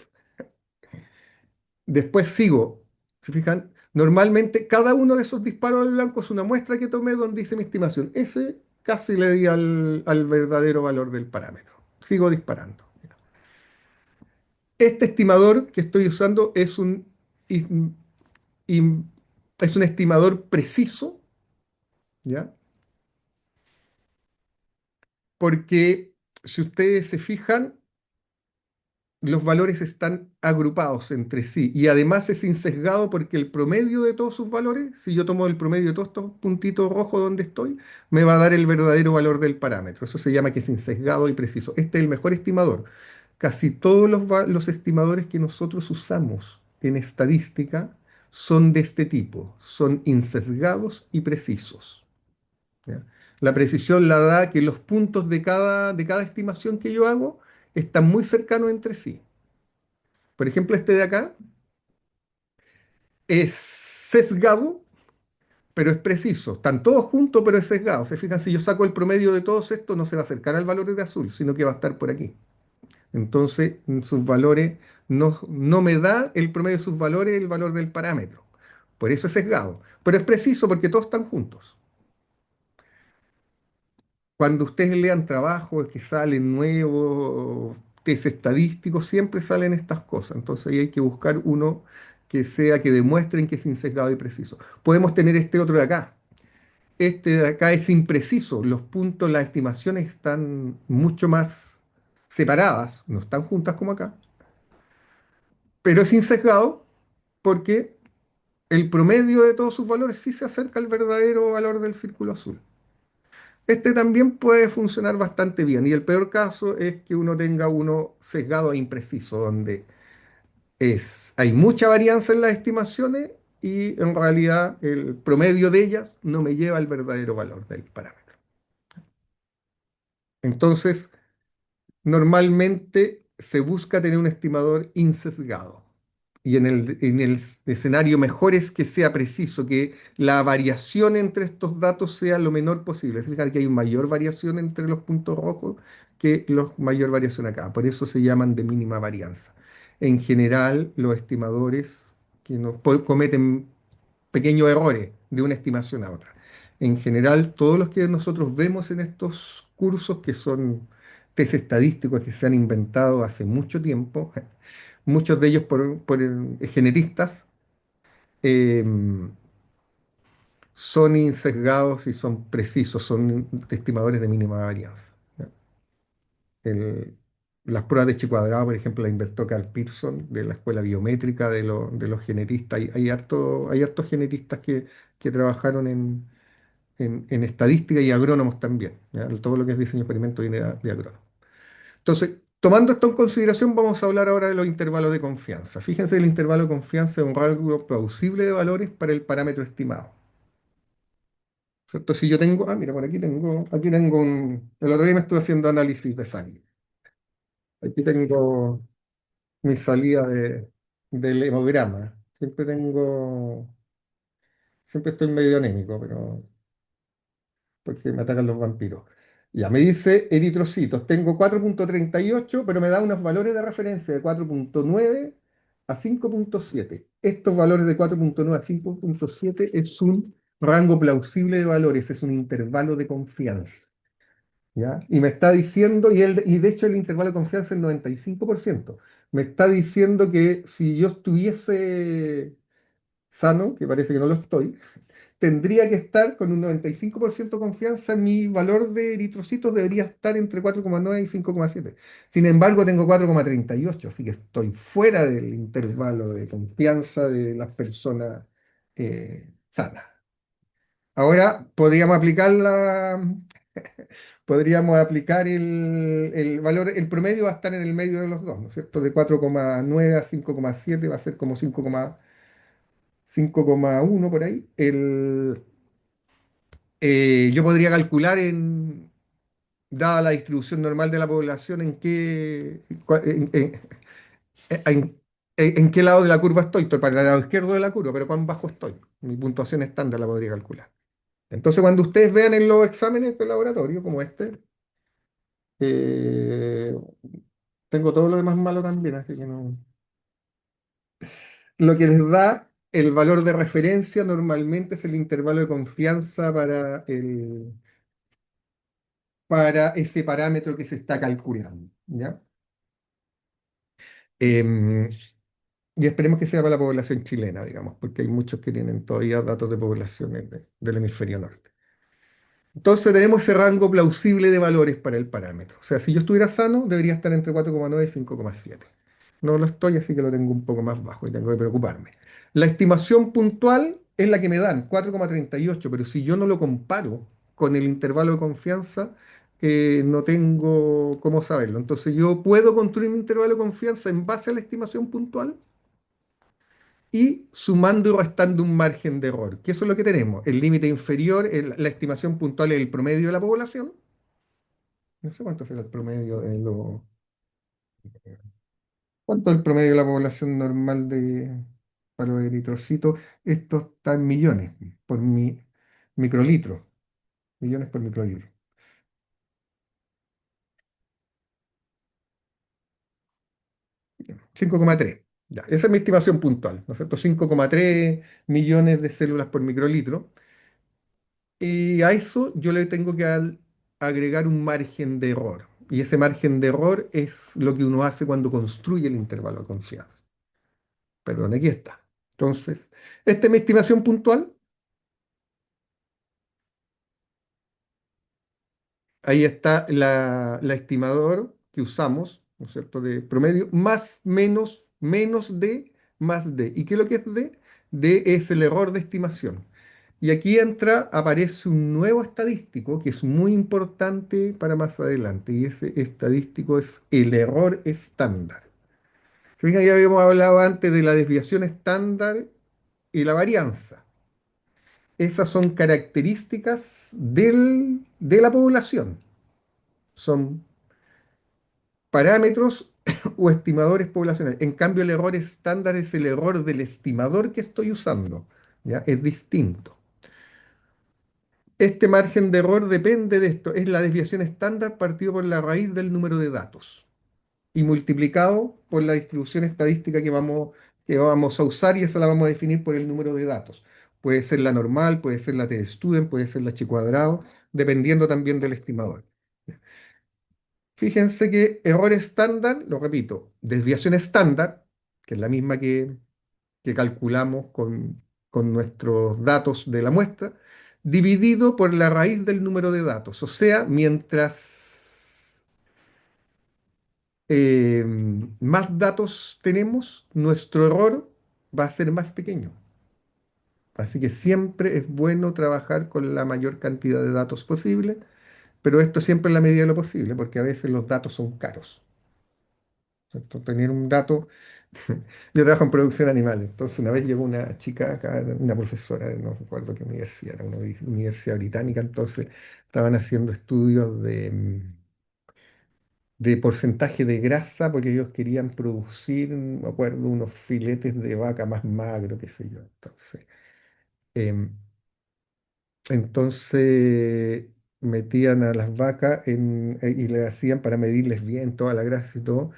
Después sigo. ¿Se fijan? Normalmente cada uno de esos disparos al blanco es una muestra que tomé donde hice mi estimación. Ese casi le di al verdadero valor del parámetro. Sigo disparando. Este estimador que estoy usando im- es un estimador preciso, ¿ya? Porque si ustedes se fijan, los valores están agrupados entre sí y además es insesgado porque el promedio de todos sus valores, si yo tomo el promedio de todos estos puntitos rojos donde estoy, me va a dar el verdadero valor del parámetro. Eso se llama que es insesgado y preciso. Este es el mejor estimador. Casi todos los estimadores que nosotros usamos en estadística son de este tipo, son insesgados y precisos. ¿Ya? La precisión la da que los puntos de cada estimación que yo hago están muy cercanos entre sí. Por ejemplo, este de acá es sesgado, pero es preciso. Están todos juntos, pero es sesgado. Se fijan, si yo saco el promedio de todos estos, no se va a acercar al valor de azul, sino que va a estar por aquí. Entonces, sus valores no me da el promedio de sus valores el valor del parámetro. Por eso es sesgado. Pero es preciso porque todos están juntos. Cuando ustedes lean trabajos que salen nuevos, test estadísticos, siempre salen estas cosas. Entonces ahí hay que buscar uno que demuestren que es insesgado y preciso. Podemos tener este otro de acá. Este de acá es impreciso. Los puntos, las estimaciones están mucho más separadas, no están juntas como acá. Pero es insesgado porque el promedio de todos sus valores sí se acerca al verdadero valor del círculo azul. Este también puede funcionar bastante bien y el peor caso es que uno tenga uno sesgado e impreciso, donde hay mucha varianza en las estimaciones y en realidad el promedio de ellas no me lleva al verdadero valor del parámetro. Entonces, normalmente se busca tener un estimador insesgado. Y en el escenario mejor es que sea preciso, que la variación entre estos datos sea lo menor posible. Fíjate que hay mayor variación entre los puntos rojos que mayor variación acá. Por eso se llaman de mínima varianza. En general, los estimadores que cometen pequeños errores de una estimación a otra. En general, todos los que nosotros vemos en estos cursos, que son test estadísticos que se han inventado hace mucho tiempo, muchos de ellos por genetistas, eh, son insesgados y son precisos, son estimadores de mínima varianza. ¿Ya? El- las pruebas de chi cuadrado, por ejemplo, la inventó Carl Pearson de la escuela biométrica de los genetistas. Hay hartos genetistas que trabajaron en estadística y agrónomos también. ¿Ya? Todo lo que es diseño de experimento viene de agrónomos. Entonces, tomando esto en consideración, vamos a hablar ahora de los intervalos de confianza. Fíjense, el intervalo de confianza es un rango plausible de valores para el parámetro estimado. ¿Cierto? Si yo tengo, mira, aquí tengo el otro día me estuve haciendo análisis de sangre. Aquí tengo mi salida del hemograma. Siempre estoy medio anémico, pero porque me atacan los vampiros. Ya me dice eritrocitos, tengo 4,38, pero me da unos valores de referencia de 4,9 a 5,7. Estos valores de 4,9 a 5,7 es un rango plausible de valores, es un intervalo de confianza. ¿Ya? Y me está diciendo, y de hecho el intervalo de confianza es 95%. Me está diciendo que si yo estuviese sano, que parece que no lo estoy, tendría que estar con un 95% de confianza, mi valor de eritrocitos debería estar entre 4,9 y 5,7. Sin embargo, tengo 4,38, así que estoy fuera del intervalo de confianza de las personas sanas. Ahora podríamos aplicar el valor, el promedio va a estar en el medio de los dos, ¿no es cierto? De 4,9 a 5,7 va a ser como 5,1 por ahí. Yo podría calcular dada la distribución normal de la población, en qué lado de la curva estoy. Estoy para el lado izquierdo de la curva, pero cuán bajo estoy. Mi puntuación estándar la podría calcular. Entonces, cuando ustedes vean en los exámenes de laboratorio, como este, eh, tengo todo lo demás malo también, así que no. Lo que les da el valor de referencia normalmente es el intervalo de confianza para ese parámetro que se está calculando, ¿ya? Em, y esperemos que sea para la población chilena, digamos, porque hay muchos que tienen todavía datos de poblaciones del hemisferio norte. Entonces tenemos ese rango plausible de valores para el parámetro. O sea, si yo estuviera sano, debería estar entre 4,9 y 5,7. No lo estoy, así que lo tengo un poco más bajo y tengo que preocuparme. La estimación puntual es la que me dan, 4,38, pero si yo no lo comparo con el intervalo de confianza, no tengo cómo saberlo. Entonces yo puedo construir mi intervalo de confianza en base a la estimación puntual y sumando y restando un margen de error, que eso es lo que tenemos. El límite inferior, la estimación puntual es el promedio de la población. No sé cuánto será el promedio ¿cuánto es el promedio de la población normal para los eritrocitos? Esto está en millones por microlitro. Millones por microlitro. 5,3. Ya, esa es mi estimación puntual, ¿no es cierto? 5,3 millones de células por microlitro. Y a eso yo le tengo que agregar un margen de error. Y ese margen de error es lo que uno hace cuando construye el intervalo de confianza. Perdón, aquí está. Entonces, esta es mi estimación puntual. Ahí está la estimador que usamos, ¿no es cierto?, de promedio, más, menos, menos de, más de. ¿Y qué es lo que es de? D es el error de estimación. Y aquí aparece un nuevo estadístico que es muy importante para más adelante, y ese estadístico es el error estándar. Se fijan, ya habíamos hablado antes de la desviación estándar y la varianza. Esas son características de la población. Son parámetros o estimadores poblacionales. En cambio, el error estándar es el error del estimador que estoy usando. ¿Ya? Es distinto. Este margen de error depende de esto. Es la desviación estándar partido por la raíz del número de datos y multiplicado por la distribución estadística que vamos a usar, y esa la vamos a definir por el número de datos. Puede ser la normal, puede ser la t-student, puede ser la h cuadrado, dependiendo también del estimador. Fíjense que error estándar, lo repito, desviación estándar, que es la misma que calculamos con nuestros datos de la muestra, dividido por la raíz del número de datos. O sea, mientras eh, más datos tenemos, nuestro error va a ser más pequeño. Así que siempre es bueno trabajar con la mayor cantidad de datos posible, pero esto siempre en la medida de lo posible, porque a veces los datos son caros. ¿Cierto? Tener un dato. Yo trabajo en producción animal, entonces una vez llegó una chica acá, una profesora, no recuerdo qué universidad, era una universidad británica, entonces estaban haciendo estudios de porcentaje de grasa porque ellos querían producir, me acuerdo, unos filetes de vaca más magros, qué sé yo. Em, entonces metían a las vacas y le hacían para medirles bien toda la grasa y todo,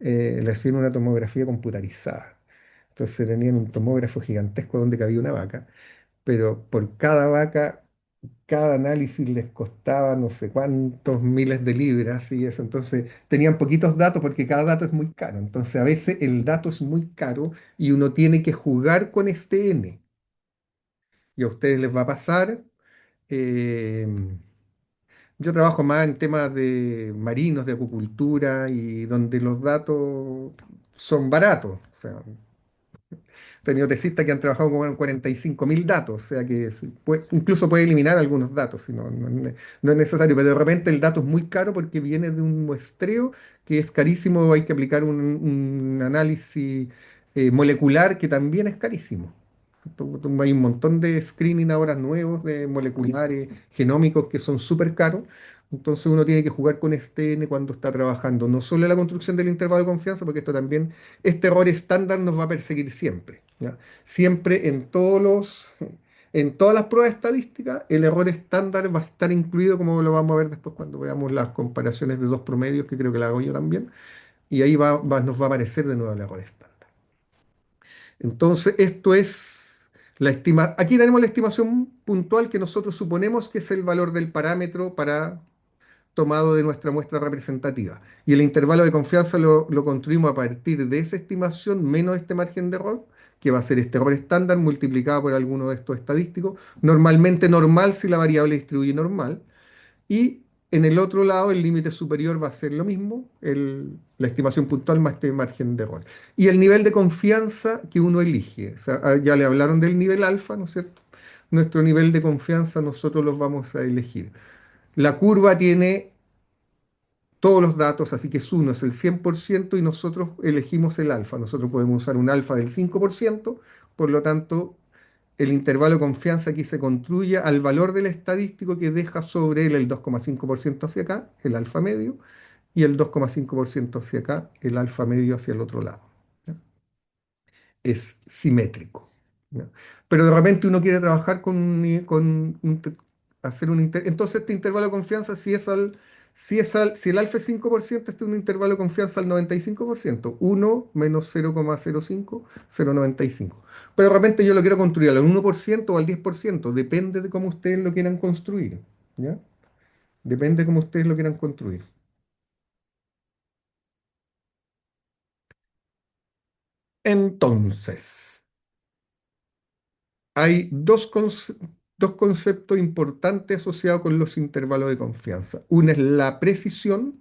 le hacían una tomografía computarizada. Entonces tenían un tomógrafo gigantesco donde cabía una vaca, pero por cada vaca, cada análisis les costaba no sé cuántos miles de libras y eso. Entonces tenían poquitos datos porque cada dato es muy caro. Entonces a veces el dato es muy caro y uno tiene que jugar con este N. Y a ustedes les va a pasar. eh, yo trabajo más en temas de marinos, de acuicultura y donde los datos son baratos. O sea, he tenido tesistas que han trabajado con 45.000 datos, o sea que incluso puede eliminar algunos datos, si no es necesario, pero de repente el dato es muy caro porque viene de un muestreo que es carísimo, hay que aplicar un análisis molecular que también es carísimo. Hay un montón de screening ahora nuevos de moleculares, genómicos que son súper caros. Entonces uno tiene que jugar con este N cuando está trabajando, no solo en la construcción del intervalo de confianza, porque esto también, este error estándar nos va a perseguir siempre, ¿ya? Siempre en todas las pruebas estadísticas, el error estándar va a estar incluido, como lo vamos a ver después cuando veamos las comparaciones de dos promedios, que creo que la hago yo también, y ahí nos va a aparecer de nuevo el error estándar. Entonces, esto es aquí tenemos la estimación puntual que nosotros suponemos que es el valor del parámetro tomado de nuestra muestra representativa. Y el intervalo de confianza lo construimos a partir de esa estimación menos este margen de error, que va a ser este error estándar multiplicado por alguno de estos estadísticos, normalmente normal si la variable distribuye normal, y en el otro lado, el límite superior va a ser lo mismo, la estimación puntual más este margen de error. Y el nivel de confianza que uno elige. O sea, ya le hablaron del nivel alfa, ¿no es cierto? Nuestro nivel de confianza nosotros los vamos a elegir. La curva tiene todos los datos, así que es 1 es el 100% y nosotros elegimos el alfa. Nosotros podemos usar un alfa del 5%, por lo tanto el intervalo de confianza aquí se construye al valor del estadístico que deja sobre él el 2,5% hacia acá, el alfa medio, y el 2,5% hacia acá, el alfa medio hacia el otro lado. ¿Ya? Es simétrico. ¿Ya? Pero de repente uno quiere trabajar hacer entonces este intervalo de confianza, si el alfa es 5%, este es un intervalo de confianza al 95%, 1 menos 0,05, 0,95. Pero de repente yo lo quiero construir al 1% o al 10%, depende de cómo ustedes lo quieran construir. ¿Ya? Depende de cómo ustedes lo quieran construir. Entonces, hay dos conceptos importantes asociados con los intervalos de confianza. Una es la precisión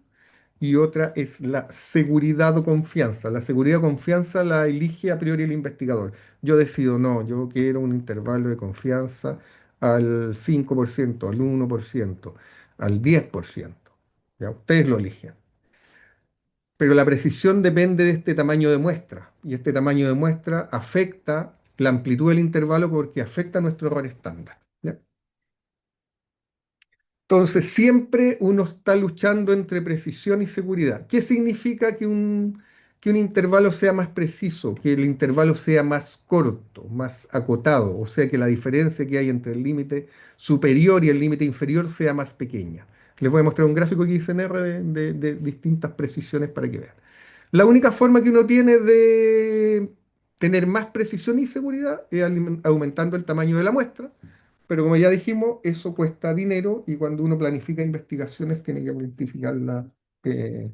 y otra es la seguridad o confianza. La seguridad o confianza la elige a priori el investigador. Yo decido, no, yo quiero un intervalo de confianza al 5%, al 1%, al 10%. Ya, ustedes lo eligen. Pero la precisión depende de este tamaño de muestra. Y este tamaño de muestra afecta la amplitud del intervalo porque afecta nuestro error estándar. ¿Ya? Entonces, siempre uno está luchando entre precisión y seguridad. ¿Qué significa que un intervalo sea más preciso, que el intervalo sea más corto, más acotado? O sea, que la diferencia que hay entre el límite superior y el límite inferior sea más pequeña. Les voy a mostrar un gráfico que hice en R de distintas precisiones para que vean. La única forma que uno tiene de tener más precisión y seguridad es aumentando el tamaño de la muestra, pero como ya dijimos, eso cuesta dinero y cuando uno planifica investigaciones tiene que planificarla, eh,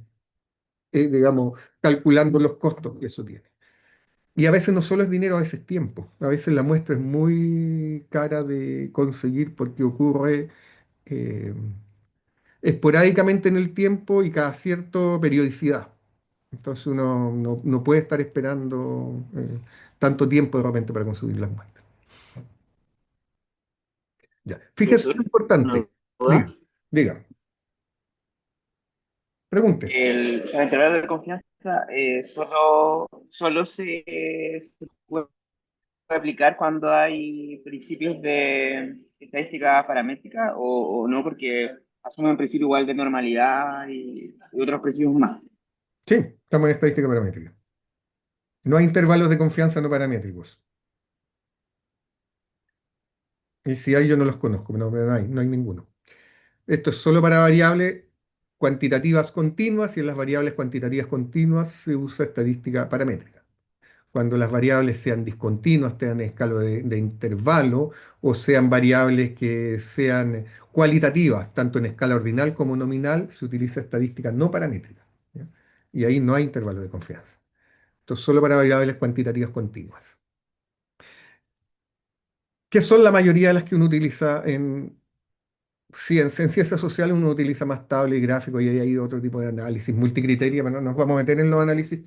digamos, calculando los costos que eso tiene. Y a veces no solo es dinero, a veces es tiempo. A veces la muestra es muy cara de conseguir porque ocurre eh, esporádicamente en el tiempo y cada cierta periodicidad. Entonces uno no puede estar esperando tanto tiempo de repente para conseguir las muestras. Ya. Fíjese Profesor, lo una importante. duda. Diga, diga, pregunte. El intervalo de confianza solo se puede aplicar cuando hay principios de estadística paramétrica o no, porque asume un principio igual de normalidad y otros principios más. Sí, estamos en estadística paramétrica. No hay intervalos de confianza no paramétricos. Y si hay, yo no los conozco, no hay ninguno. Esto es solo para variables cuantitativas continuas y en las variables cuantitativas continuas se usa estadística paramétrica. Cuando las variables sean discontinuas, tengan escala de intervalo o sean variables que sean cualitativas, tanto en escala ordinal como nominal, se utiliza estadística no paramétrica. ¿Ya? Y ahí no hay intervalo de confianza. Esto es solo para variables cuantitativas continuas, que son la mayoría de las que uno utiliza en ciencia. En ciencias sociales uno utiliza más tabla y gráfico y ahí hay otro tipo de análisis multicriteria, pero no nos vamos a meter en los análisis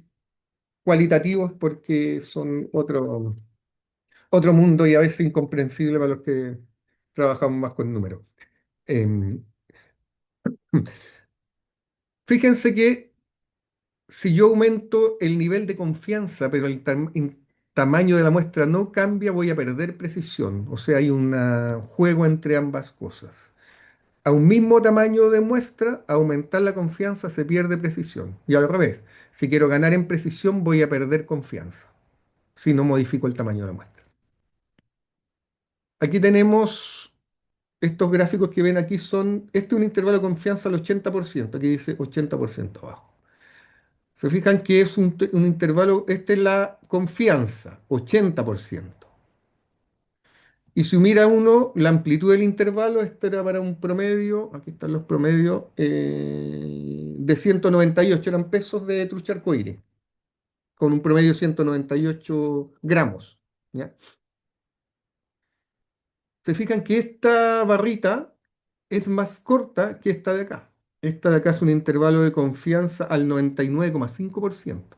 cualitativos porque son otro mundo y a veces incomprensible para los que trabajamos más con números. Em, Fíjense que si yo aumento el nivel de confianza, pero el tamaño de la muestra no cambia, voy a perder precisión. O sea, hay un juego entre ambas cosas. A un mismo tamaño de muestra, aumentar la confianza se pierde precisión. Y al revés, si quiero ganar en precisión, voy a perder confianza si no modifico el tamaño de la muestra. Aquí tenemos estos gráficos que ven aquí este es un intervalo de confianza al 80%, aquí dice 80% abajo. Se fijan que es un intervalo, esta es la confianza, 80%. Y si mira uno la amplitud del intervalo, esto era para un promedio, aquí están los promedios, de 198, eran pesos de trucha arcoíris, con un promedio de 198 gramos. ¿Ya? Se fijan que esta barrita es más corta que esta de acá. Esta de acá es un intervalo de confianza al 99,5%.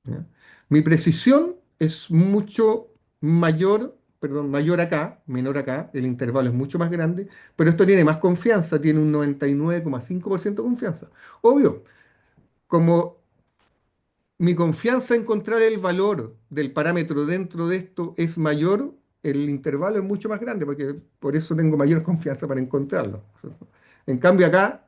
¿Ya? Mi precisión es mucho mayor, perdón, mayor acá, menor acá, el intervalo es mucho más grande, pero esto tiene más confianza, tiene un 99,5% de confianza. Obvio, como mi confianza en encontrar el valor del parámetro dentro de esto es mayor, el intervalo es mucho más grande, porque por eso tengo mayor confianza para encontrarlo. En cambio acá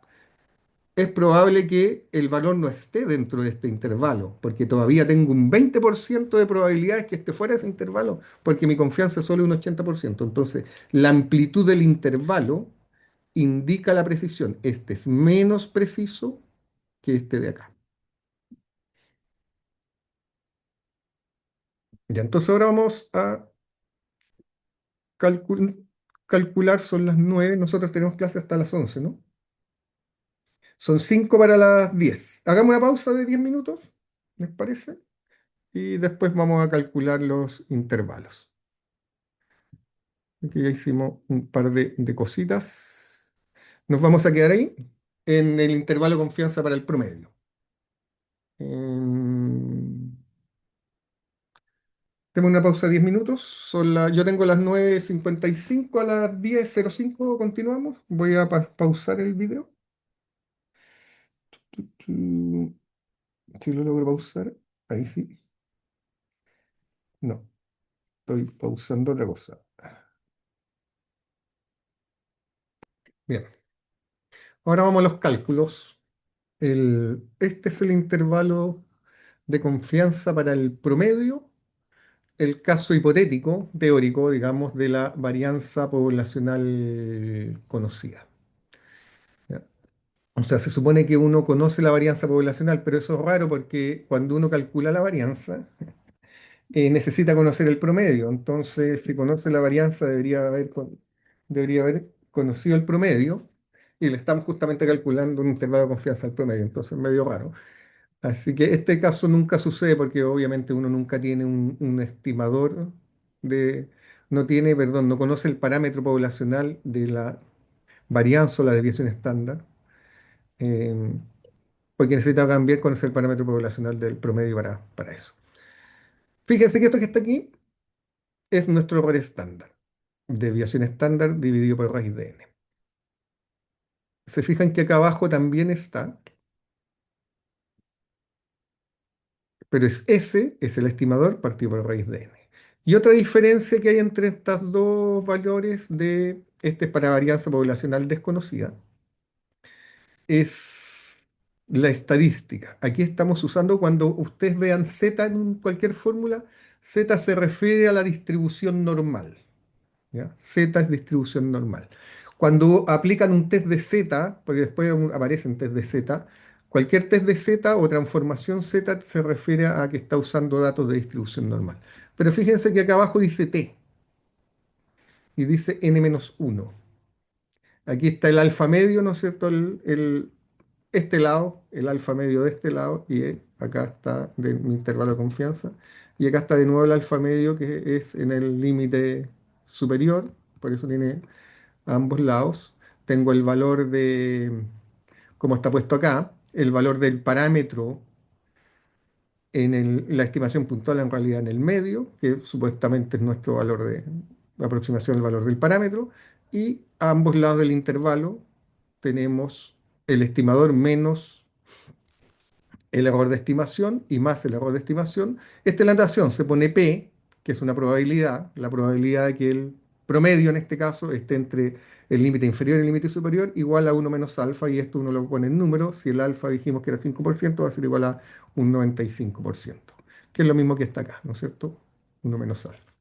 es probable que el valor no esté dentro de este intervalo, porque todavía tengo un 20% de probabilidades que esté fuera de ese intervalo, porque mi confianza es solo un 80%. Entonces, la amplitud del intervalo indica la precisión. Este es menos preciso que este de acá. Ya, entonces ahora vamos a calcul- calcular, son las 9, nosotros tenemos clase hasta las 11, ¿no? Son 5 para las 10. Hagamos una pausa de 10 minutos, ¿les parece? Y después vamos a calcular los intervalos. Aquí ya hicimos un par de cositas. Nos vamos a quedar ahí. en el intervalo de confianza para el promedio. Em, Tenemos una pausa de 10 minutos. Yo tengo las 9:55, a las 10:05 continuamos. Voy a pausar el video. Mm, Si lo logro pausar, ahí sí. No, estoy pausando otra cosa. Bien, ahora vamos a los cálculos. Este es el intervalo de confianza para el promedio, el caso hipotético, teórico, digamos, de la varianza poblacional conocida. ¿Ya? O sea, se supone que uno conoce la varianza poblacional, pero eso es raro porque cuando uno calcula la varianza, necesita conocer el promedio. Entonces, si conoce la varianza, debería haber conocido el promedio y le estamos justamente calculando un intervalo de confianza al promedio. Entonces, es medio raro. Así que este caso nunca sucede porque obviamente uno nunca tiene un estimador de, no tiene, perdón, no conoce el parámetro poblacional de la varianza o la desviación estándar, eh, porque necesita cambiar conocer el parámetro poblacional del promedio para eso. Fíjense que esto que está aquí es nuestro error estándar, desviación estándar dividido por raíz de n. Se fijan que acá abajo también está, pero es S, es el estimador partido por raíz de n. Y otra diferencia que hay entre estos dos valores este es para varianza poblacional desconocida, es la estadística. Aquí estamos usando, cuando ustedes vean Z en cualquier fórmula, Z se refiere a la distribución normal. ¿Ya? Z es distribución normal. Cuando aplican un test de Z, porque después aparecen test de Z, cualquier test de Z o transformación Z se refiere a que está usando datos de distribución normal. Pero fíjense que acá abajo dice T y dice n-1. Aquí está el alfa medio, ¿no es cierto? Este lado, el alfa medio de este lado, y acá está de mi intervalo de confianza. Y acá está de nuevo el alfa medio, que es en el límite superior, por eso tiene a ambos lados. Tengo el valor como está puesto acá, el valor del parámetro en la estimación puntual, en realidad en el medio, que supuestamente es nuestro valor de aproximación al valor del parámetro, y a ambos lados del intervalo tenemos el estimador menos el error de estimación y más el error de estimación. Esta es la notación, se pone P, que es una probabilidad, la probabilidad de que el promedio en este caso esté entre el límite inferior y el límite superior, igual a uno menos alfa, y esto uno lo pone en número. Si el alfa dijimos que era 5%, va a ser igual a un 95%, que es lo mismo que está acá, ¿no es cierto? Uno menos alfa.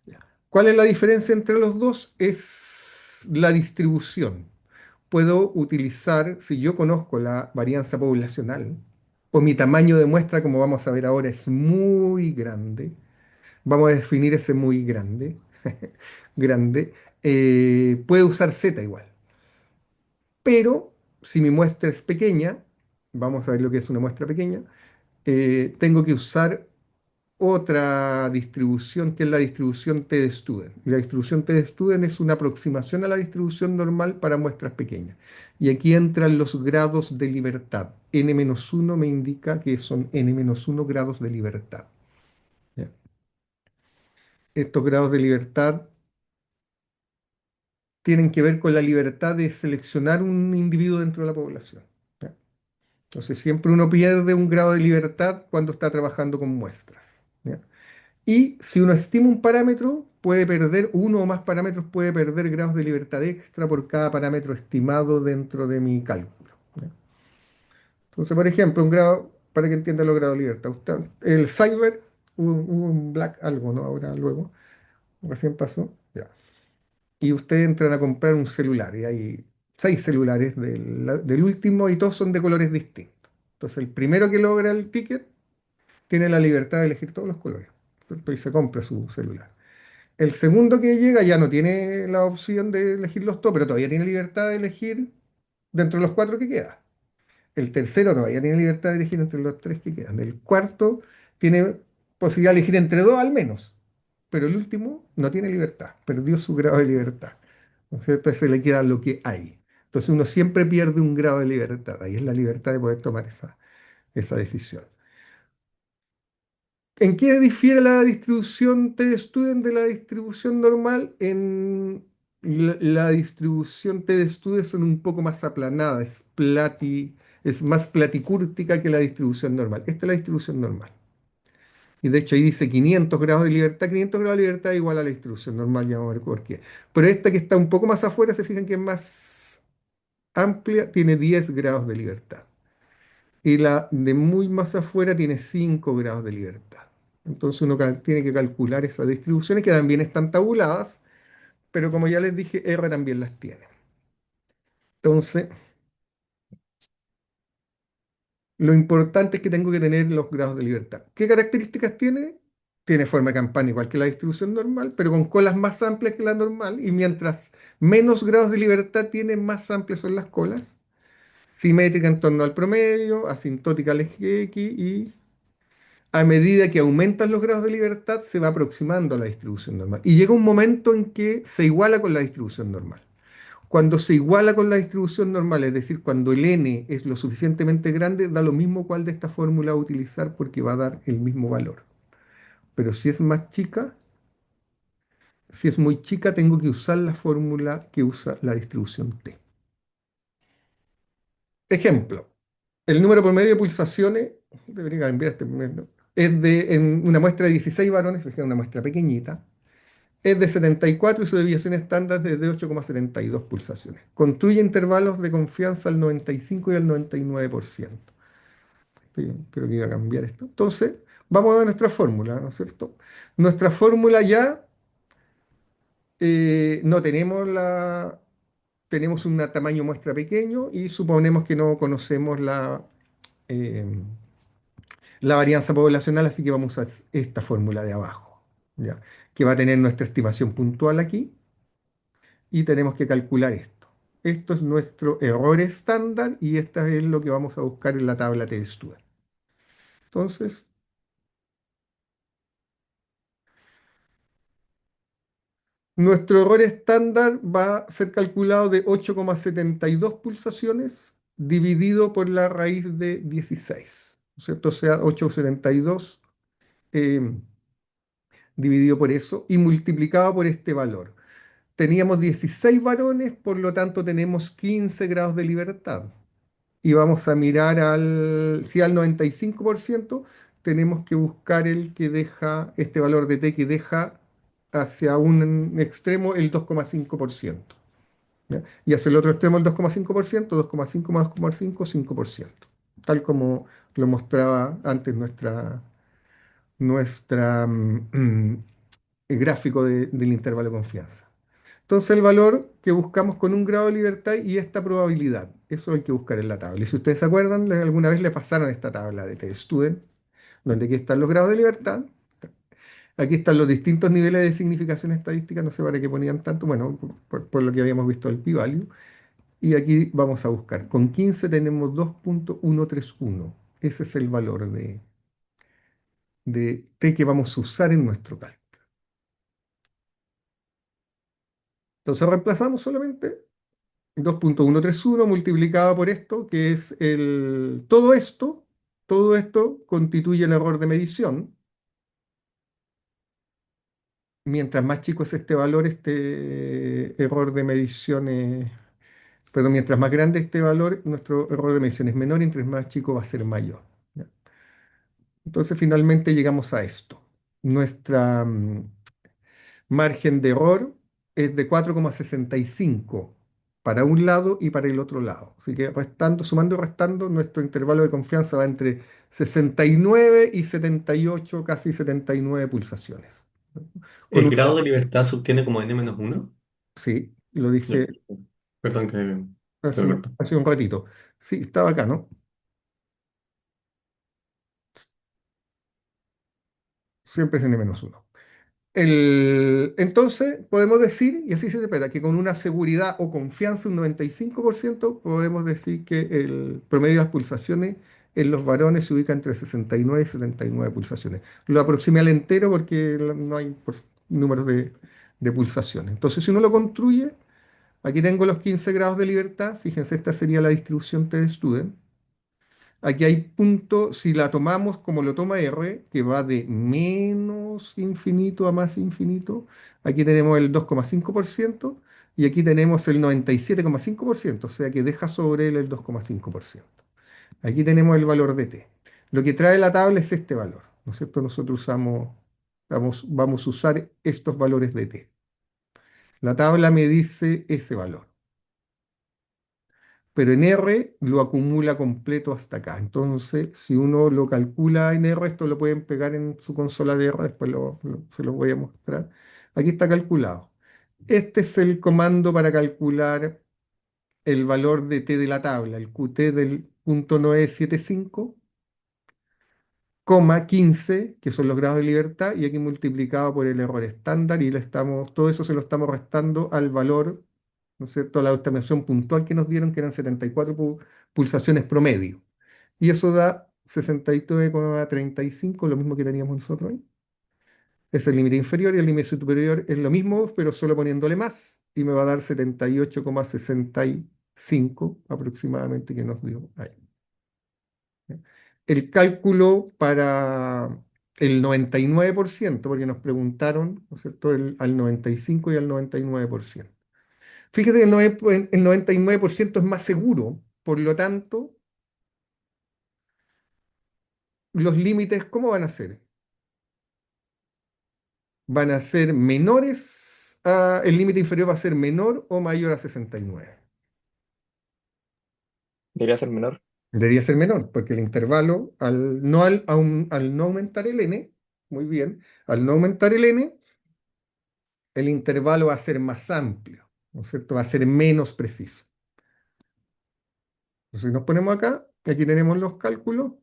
Ya. ¿Cuál es la diferencia entre los dos? Es la distribución. Puedo utilizar, si yo conozco la varianza poblacional, o mi tamaño de muestra, como vamos a ver ahora, es muy grande, vamos a definir ese muy grande, grande, puedo usar Z igual. Pero si mi muestra es pequeña, vamos a ver lo que es una muestra pequeña, tengo que usar otra distribución, que es la distribución T-de-Student. Y la distribución T-de-Student es una aproximación a la distribución normal para muestras pequeñas. Y aquí entran los grados de libertad. N-1 me indica que son N-1 grados de libertad. ¿Ya? Estos grados de libertad tienen que ver con la libertad de seleccionar un individuo dentro de la población. ¿Ya? Entonces siempre uno pierde un grado de libertad cuando está trabajando con muestras. ¿Ya? Y si uno estima un parámetro, puede perder uno o más parámetros, puede perder grados de libertad extra por cada parámetro estimado dentro de mi cálculo. ¿Ya? Entonces, por ejemplo, un grado, para que entienda los grados de libertad, el cyber, hubo un black algo, ¿no? Ahora, luego, recién pasó, ya. Y ustedes entran a comprar un celular y hay 6 celulares del último y todos son de colores distintos. Entonces, el primero que logra el ticket tiene la libertad de elegir todos los colores, ¿cierto? Y se compra su celular. El segundo que llega ya no tiene la opción de elegirlos todos, pero todavía tiene libertad de elegir dentro de los 4 que quedan. El tercero todavía tiene libertad de elegir entre los 3 que quedan. El cuarto tiene posibilidad de elegir entre 2 al menos, pero el último no tiene libertad, perdió su grado de libertad. ¿No es cierto? Se le queda lo que hay. Entonces uno siempre pierde un grado de libertad. Ahí es la libertad de poder tomar esa decisión. ¿En qué difiere la distribución T-Student de la distribución normal? En la distribución T-Student son un poco más aplanada, es más platicúrtica que la distribución normal. Esta es la distribución normal. Y de hecho ahí dice 500 grados de libertad. 500 grados de libertad es igual a la distribución normal, ya vamos a ver por qué. Pero esta que está un poco más afuera, se fijan que es más amplia, tiene 10 grados de libertad. Y la de muy más afuera tiene 5 grados de libertad. Entonces uno tiene que calcular esas distribuciones que también están tabuladas, pero como ya les dije, R también las tiene. Entonces, lo importante es que tengo que tener los grados de libertad. ¿Qué características tiene? Tiene forma de campana igual que la distribución normal, pero con colas más amplias que la normal. Y mientras menos grados de libertad tiene, más amplias son las colas. Simétrica en torno al promedio, asintótica al eje X y a medida que aumentan los grados de libertad se va aproximando a la distribución normal. Y llega un momento en que se iguala con la distribución normal. Cuando se iguala con la distribución normal, es decir, cuando el n es lo suficientemente grande, da lo mismo cuál de esta fórmula utilizar porque va a dar el mismo valor. Pero si es más chica, si es muy chica, tengo que usar la fórmula que usa la distribución t. Ejemplo, el número promedio de pulsaciones, debería cambiar este, ¿no? Es de en una muestra de 16 varones, fíjate, una muestra pequeñita, es de 74 y su desviación estándar es de 8,72 pulsaciones. Construye intervalos de confianza al 95 y al 99%. Creo que iba a cambiar esto. Entonces, vamos a ver nuestra fórmula, ¿no es cierto? Nuestra fórmula ya no tenemos tenemos un tamaño muestra pequeño y suponemos que no conocemos eh, la varianza poblacional, así que vamos a usar esta fórmula de abajo, ¿ya? Que va a tener nuestra estimación puntual aquí y tenemos que calcular esto. Esto es nuestro error estándar y esto es lo que vamos a buscar en la tabla T-Student. Entonces, nuestro error estándar va a ser calculado de 8,72 pulsaciones dividido por la raíz de 16, ¿no es cierto? O sea, 8,72 eh, dividido por eso y multiplicado por este valor. Teníamos 16 varones, por lo tanto tenemos 15 grados de libertad. Y vamos a mirar si al 95%, tenemos que buscar el que deja, este valor de t que deja hacia un extremo el 2,5%. ¿Ya? Y hacia el otro extremo el 2,5%, 2,5 más 2,5, 5%. Tal como lo mostraba antes nuestra gráfico del intervalo de confianza. Entonces el valor que buscamos con un grado de libertad y esta probabilidad, eso hay que buscar en la tabla. Y si ustedes se acuerdan, alguna vez le pasaron esta tabla de T-Student, donde aquí están los grados de libertad, aquí están los distintos niveles de significación estadística, no sé para qué ponían tanto, bueno, por lo que habíamos visto del p-value, y aquí vamos a buscar. Con 15 tenemos 2,131. Ese es el valor de T que vamos a usar en nuestro cálculo. Entonces reemplazamos solamente 2,131 multiplicado por esto, que es todo esto constituye el error de medición. Mientras más chico es este valor, este error de medición perdón, mientras más grande este valor, nuestro error de medición es menor, y mientras más chico va a ser mayor. ¿Ya? Entonces finalmente llegamos a esto. Nuestra margen de error es de 4,65 para un lado y para el otro lado. Así que restando, sumando y restando, nuestro intervalo de confianza va entre 69 y 78, casi 79 pulsaciones. Con ¿El un, grado de libertad se obtiene como n-1? sí, lo Ya, dije perdón que te hace lo un, corto. hace un ratito. Sí, estaba acá, ¿no? Siempre es n-1. Entonces, podemos decir, y así se interpreta, que con una seguridad o confianza un 95% podemos decir que el promedio de las pulsaciones en los varones se ubica entre 69 y 79 pulsaciones. Lo aproximé al entero porque no hay números de pulsaciones. Entonces, si uno lo construye, Aquí tengo los 15 grados de libertad. Fíjense, esta sería la distribución T-de-Student. Aquí hay punto, si la tomamos como lo toma R, que va de menos infinito a más infinito, aquí tenemos el 2,5% y aquí tenemos el 97,5%, o sea que deja sobre él el 2,5%. Aquí tenemos el valor de t. Lo que trae la tabla es este valor, ¿no es cierto? Nosotros vamos a usar estos valores de t. La tabla me dice ese valor, pero en R lo acumula completo hasta acá. Entonces, si uno lo calcula en R, esto lo pueden pegar en su consola de R, después se los voy a mostrar. Aquí está calculado. Este es el comando para calcular el valor de t de la tabla, el QT del punto 975, coma 15, que son los grados de libertad, y aquí multiplicado por el error estándar, y todo eso se lo estamos restando al valor, ¿no es cierto?, a la estimación puntual que nos dieron, que eran 74 pulsaciones promedio. Y eso da 69,35, lo mismo que teníamos nosotros ahí. Es el límite inferior y el límite superior es lo mismo, pero solo poniéndole más, y me va a dar 78,65 aproximadamente que nos dio ahí. El cálculo para el 99%, porque nos preguntaron, ¿no es cierto?, al 95 y al 99%. Fíjate que el 99% es más seguro, por lo tanto, los límites, ¿cómo van a ser? Van a ser menores, el límite inferior va a ser menor o mayor a 69. Debería ser menor. Debería ser menor, porque el intervalo, al no aumentar el n, muy bien, al no aumentar el n, el intervalo va a ser más amplio, ¿no es cierto? Va a ser menos preciso. Entonces nos ponemos acá, y aquí tenemos los cálculos.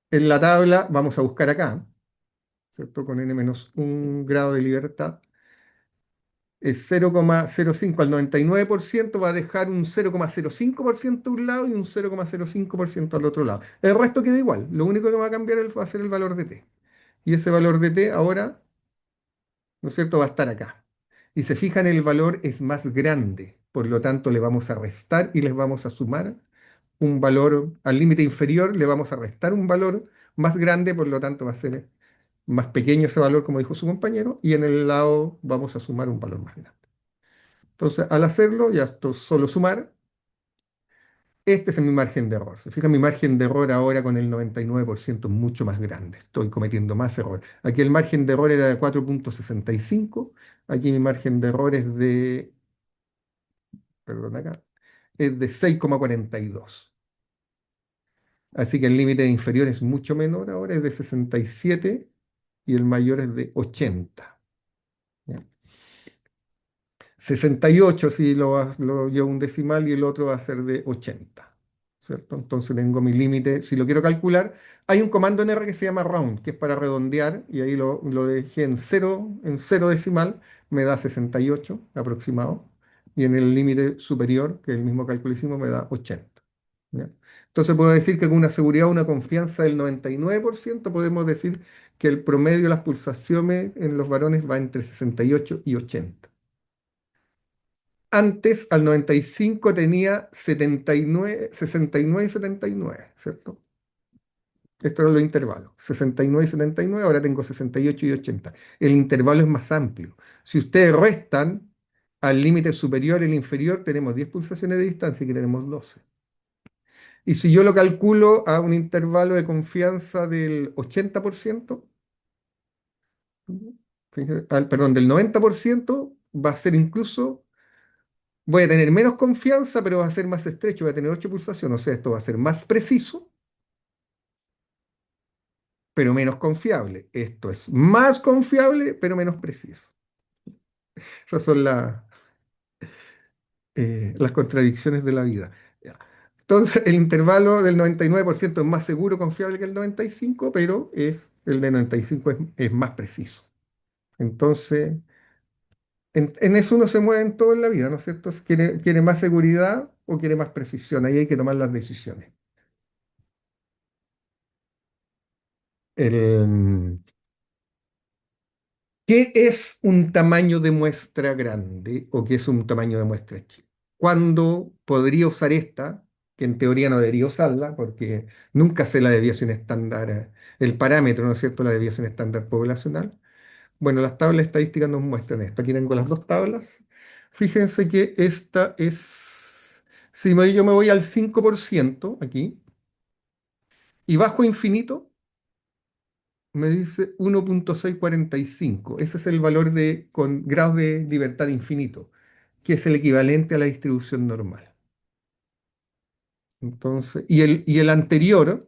En la tabla vamos a buscar acá, ¿cierto? Con n menos un grado de libertad. Es 0,05 al 99%, va a dejar un 0,05% a un lado y un 0,05% al otro lado. El resto queda igual, lo único que va a cambiar va a ser el valor de t. Y ese valor de t ahora, ¿no es cierto?, va a estar acá. Y se fijan, el valor es más grande, por lo tanto le vamos a restar y les vamos a sumar un valor al límite inferior, le vamos a restar un valor más grande, por lo tanto va a ser más pequeño ese valor, como dijo su compañero, y en el lado vamos a sumar un valor más grande. Entonces, al hacerlo, ya esto es solo sumar. Este es mi margen de error. Se fija, mi margen de error ahora con el 99% es mucho más grande. Estoy cometiendo más error. Aquí el margen de error era de 4,65. Aquí mi margen de error es perdón, acá, es de 6,42. Así que el límite inferior es mucho menor, ahora es de 67 y el mayor es de 80. ¿Ya? 68 si lo llevo un decimal y el otro va a ser de 80. ¿Cierto? Entonces tengo mi límite, si lo quiero calcular, hay un comando en R que se llama round, que es para redondear, y ahí lo dejé en cero decimal, me da 68 aproximado, y en el límite superior, que es el mismo cálculo que hicimos, me da 80. ¿Ya? Entonces puedo decir que con una seguridad, una confianza del 99%, podemos decir que el promedio de las pulsaciones en los varones va entre 68 y 80. Antes, al 95 tenía 79, 69 y 79, ¿cierto? Esto era los intervalos, 69 y 79, ahora tengo 68 y 80. El intervalo es más amplio. Si ustedes restan al límite superior y el inferior, tenemos 10 pulsaciones de distancia y aquí tenemos 12. Y si yo lo calculo a un intervalo de confianza del 80%, perdón, del 90%, va a ser incluso. Voy a tener menos confianza, pero va a ser más estrecho, voy a tener 8 pulsaciones, o sea, esto va a ser más preciso, pero menos confiable. Esto es más confiable, pero menos preciso. Esas son las contradicciones de la vida. Ya. Entonces, el intervalo del 99% es más seguro, confiable que el 95%, pero el de 95% es más preciso. Entonces, en eso uno se mueve en todo en la vida, ¿no es cierto? ¿Quiere más seguridad o quiere más precisión? Ahí hay que tomar las decisiones. El, ¿Qué es un tamaño de muestra grande o qué es un tamaño de muestra chica? ¿Cuándo podría usar esta? Que en teoría no debería usarla, porque nunca sé la desviación estándar, el parámetro, ¿no es cierto?, la desviación estándar poblacional. Bueno, las tablas estadísticas nos muestran esto. Aquí tengo las dos tablas. Fíjense que esta es, si yo me voy al 5% aquí y bajo infinito, me dice 1,645. Ese es el valor con grados de libertad infinito, que es el equivalente a la distribución normal. Entonces, y el anterior,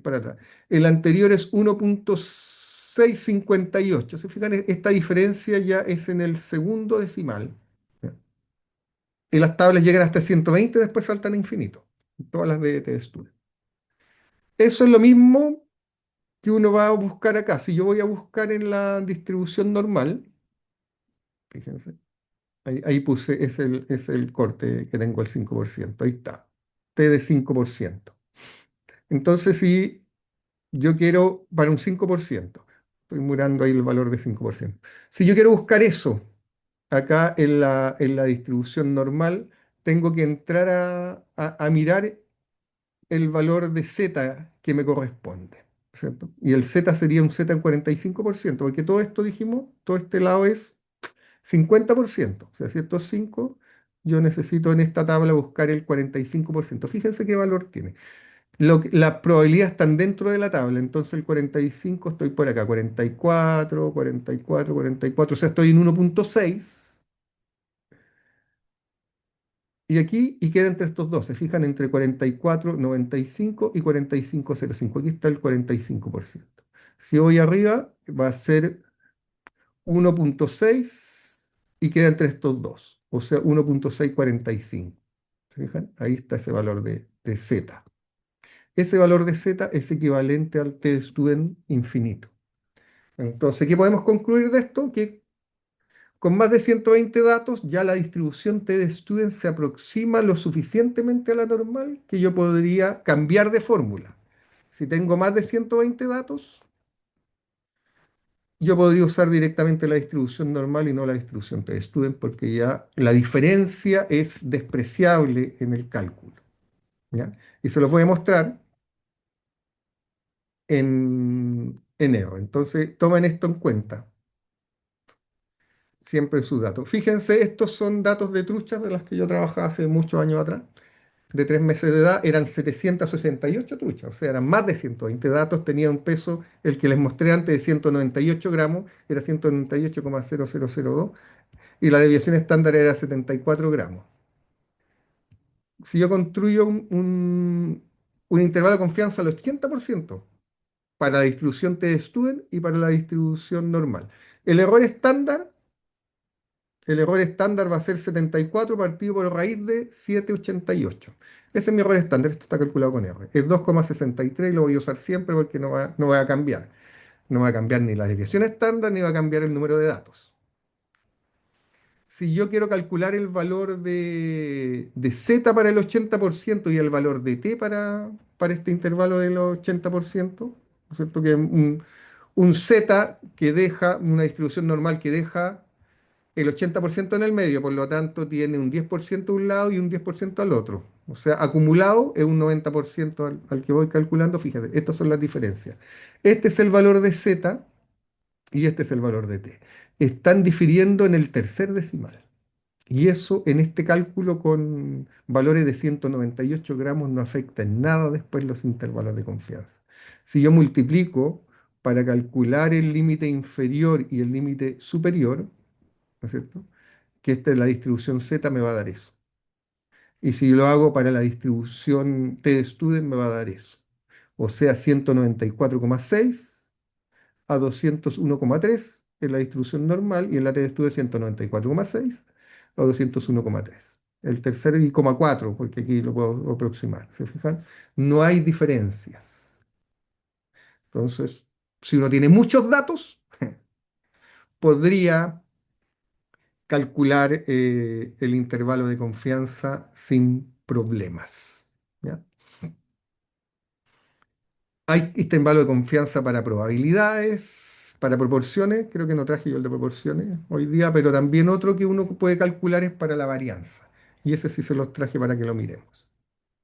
para atrás, el anterior es 1,658. ¿Se fijan? Esta diferencia ya es en el segundo decimal. ¿Ya? Y las tablas llegan hasta 120, después saltan a infinito. Todas las de TestStudent. Eso es lo mismo que uno va a buscar acá. Si yo voy a buscar en la distribución normal, fíjense, ahí puse, es el corte que tengo el 5%. Ahí está. T de 5%. Entonces, si yo quiero para un 5%, estoy mirando ahí el valor de 5%. Si yo quiero buscar eso acá en la distribución normal, tengo que entrar a mirar el valor de z que me corresponde, ¿cierto? Y el z sería un z en 45%, porque todo esto dijimos, todo este lado es 50%. O sea, si esto es 5, yo necesito en esta tabla buscar el 45%. Fíjense qué valor tiene. Las probabilidades están dentro de la tabla, entonces el 45 estoy por acá, 44, 44, 44, o sea, estoy en 1,6 y aquí, y queda entre estos dos, se fijan entre 44,95 y 45,05, aquí está el 45%. Si voy arriba, va a ser 1,6 y queda entre estos dos, o sea, 1,645. ¿Se fijan? Ahí está ese valor de Z. Ese valor de Z es equivalente al t-student infinito. Entonces, ¿qué podemos concluir de esto? Que con más de 120 datos, ya la distribución t-student se aproxima lo suficientemente a la normal que yo podría cambiar de fórmula. Si tengo más de 120 datos, yo podría usar directamente la distribución normal y no la distribución t-student porque ya la diferencia es despreciable en el cálculo. ¿Ya? Y se los voy a mostrar en EO. Entonces, tomen esto en cuenta, siempre en sus datos. Fíjense, estos son datos de truchas de las que yo trabajaba hace muchos años atrás, de 3 meses de edad, eran 768 truchas, o sea, eran más de 120 datos, tenía un peso, el que les mostré antes de 198 gramos, era 198,0002, y la desviación estándar era 74 gramos. Si yo construyo un intervalo de confianza al 80%, para la distribución t-student y para la distribución normal. El error estándar, el error estándar va a ser 74 partido por raíz de 788. Ese es mi error estándar, esto está calculado con R. Es 2,63 y lo voy a usar siempre porque no va a cambiar. No va a cambiar ni la desviación estándar ni va a cambiar el número de datos. Si yo quiero calcular el valor de Z para el 80% y el valor de T para este intervalo del 80%, ¿no es cierto? Que un Z que deja, una distribución normal que deja el 80% en el medio, por lo tanto tiene un 10% a un lado y un 10% al otro. O sea, acumulado es un 90% al que voy calculando. Fíjate, estas son las diferencias. Este es el valor de Z y este es el valor de T. Están difiriendo en el tercer decimal. Y eso en este cálculo con valores de 198 gramos no afecta en nada después los intervalos de confianza. Si yo multiplico para calcular el límite inferior y el límite superior, ¿no es cierto? Que esta es la distribución Z, me va a dar eso. Y si yo lo hago para la distribución t-student, me va a dar eso. O sea, 194,6 a 201,3 en la distribución normal y en la t-student 194,6 a 201,3. El tercero y 0,4, porque aquí lo puedo aproximar. ¿Se fijan? No hay diferencias. Entonces, si uno tiene muchos datos, podría calcular el intervalo de confianza sin problemas. ¿Ya? Hay intervalo de confianza para probabilidades, para proporciones. Creo que no traje yo el de proporciones hoy día, pero también otro que uno puede calcular es para la varianza. Y ese sí se los traje para que lo miremos.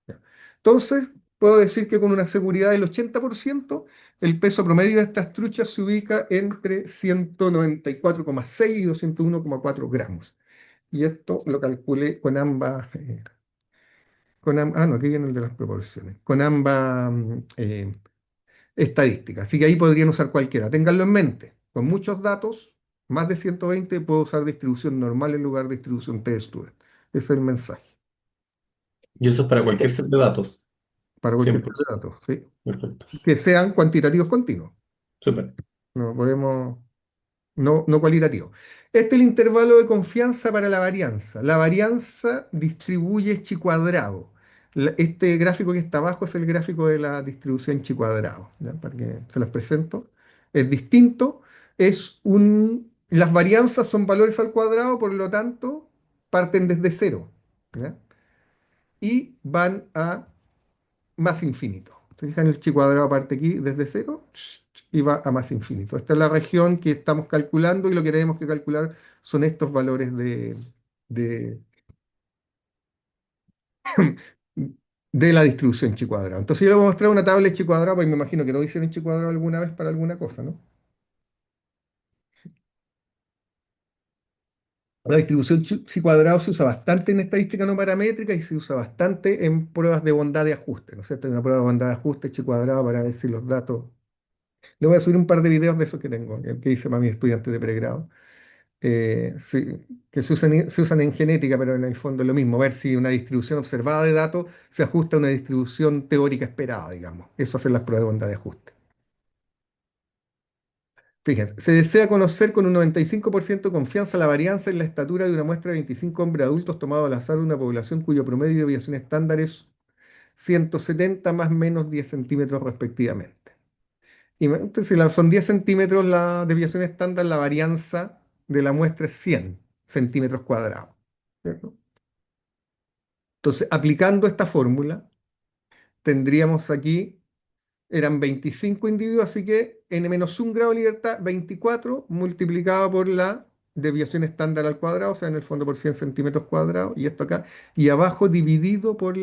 ¿Ya? Entonces, puedo decir que con una seguridad del 80%, el peso promedio de estas truchas se ubica entre 194,6 y 201,4 gramos. Y esto lo calculé con ambas, no, aquí viene el de las proporciones, con ambas estadísticas. Así que ahí podrían usar cualquiera. Ténganlo en mente. Con muchos datos, más de 120, puedo usar distribución normal en lugar de distribución t-student. Ese es el mensaje Y eso es para cualquier set de datos. para cualquier tipo 100%. de datos, ¿sí? Perfecto. Que sean cuantitativos continuos. Súper. No podemos, no cualitativo. Este es el intervalo de confianza para la varianza. La varianza distribuye chi cuadrado. Este gráfico que está abajo es el gráfico de la distribución chi cuadrado. ¿Ya? Para que se los presento. Es distinto. Las varianzas son valores al cuadrado, por lo tanto, parten desde cero. ¿Ya? Y van a más infinito. ¿Se fijan? El chi cuadrado parte aquí desde cero y va a más infinito. Esta es la región que estamos calculando y lo que tenemos que calcular son estos valores de, de la distribución chi cuadrado. Entonces yo le voy a mostrar una tabla de chi cuadrado, pues me imagino que todos hicieron chi cuadrado alguna vez para alguna cosa, ¿no? La distribución chi cuadrado se usa bastante en estadística no paramétrica y se usa bastante en pruebas de bondad de ajuste, ¿no es cierto? Hay una prueba de bondad de ajuste chi cuadrado para ver si los datos. Le voy a subir un par de videos de esos que tengo, que hice para mis estudiantes de pregrado, sí, que se usan en genética, pero en el fondo es lo mismo, ver si una distribución observada de datos se ajusta a una distribución teórica esperada, digamos. Eso hacen las pruebas de bondad de ajuste. Fíjense, se desea conocer con un 95% de confianza la varianza en la estatura de una muestra de 25 hombres adultos tomados al azar de una población cuyo promedio de deviación estándar es 170 más menos 10 centímetros respectivamente. Entonces, si son 10 centímetros la desviación estándar, la varianza de la muestra es 100 centímetros cuadrados. ¿Cierto? Entonces, aplicando esta fórmula, tendríamos aquí, eran 25 individuos, así que n-1 grado de libertad, 24 multiplicado por la desviación estándar al cuadrado, o sea, en el fondo por 100 centímetros cuadrados, y esto acá, y abajo dividido por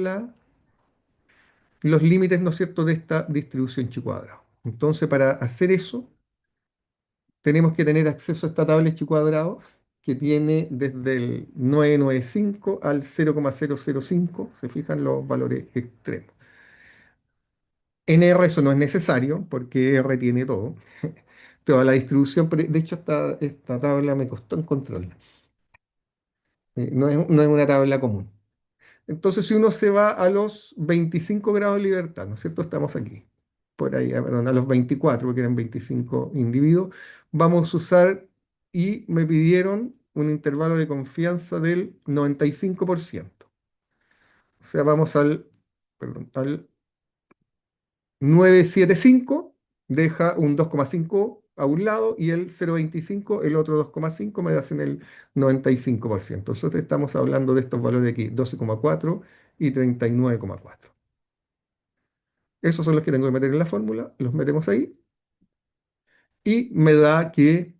los límites, ¿no es cierto?, de esta distribución chi cuadrado. Entonces, para hacer eso, tenemos que tener acceso a esta tabla chi cuadrado que tiene desde el 995 al 0,005, se fijan los valores extremos. En R eso no es necesario porque R tiene todo, toda la distribución, pero de hecho esta tabla me costó encontrarla. No es una tabla común. Entonces, si uno se va a los 25 grados de libertad, ¿no es cierto? Estamos aquí, por ahí, perdón, a los 24, porque eran 25 individuos, vamos a usar, y me pidieron un intervalo de confianza del 95%. O sea, vamos al 975, deja un 2,5 a un lado y el 0,25, el otro 2,5 me hacen el 95%. Nosotros estamos hablando de estos valores de aquí, 12,4 y 39,4. Esos son los que tengo que meter en la fórmula, los metemos ahí y me da que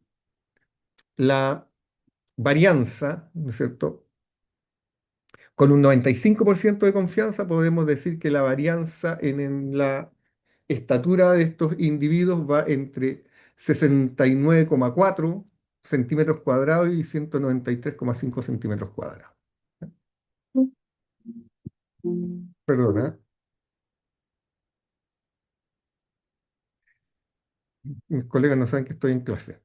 la varianza, ¿no es cierto? Con un 95% de confianza podemos decir que la varianza en la estatura de estos individuos va entre 69,4 centímetros cuadrados y 193,5 centímetros cuadrados. Perdona, mis colegas no saben que estoy en clase.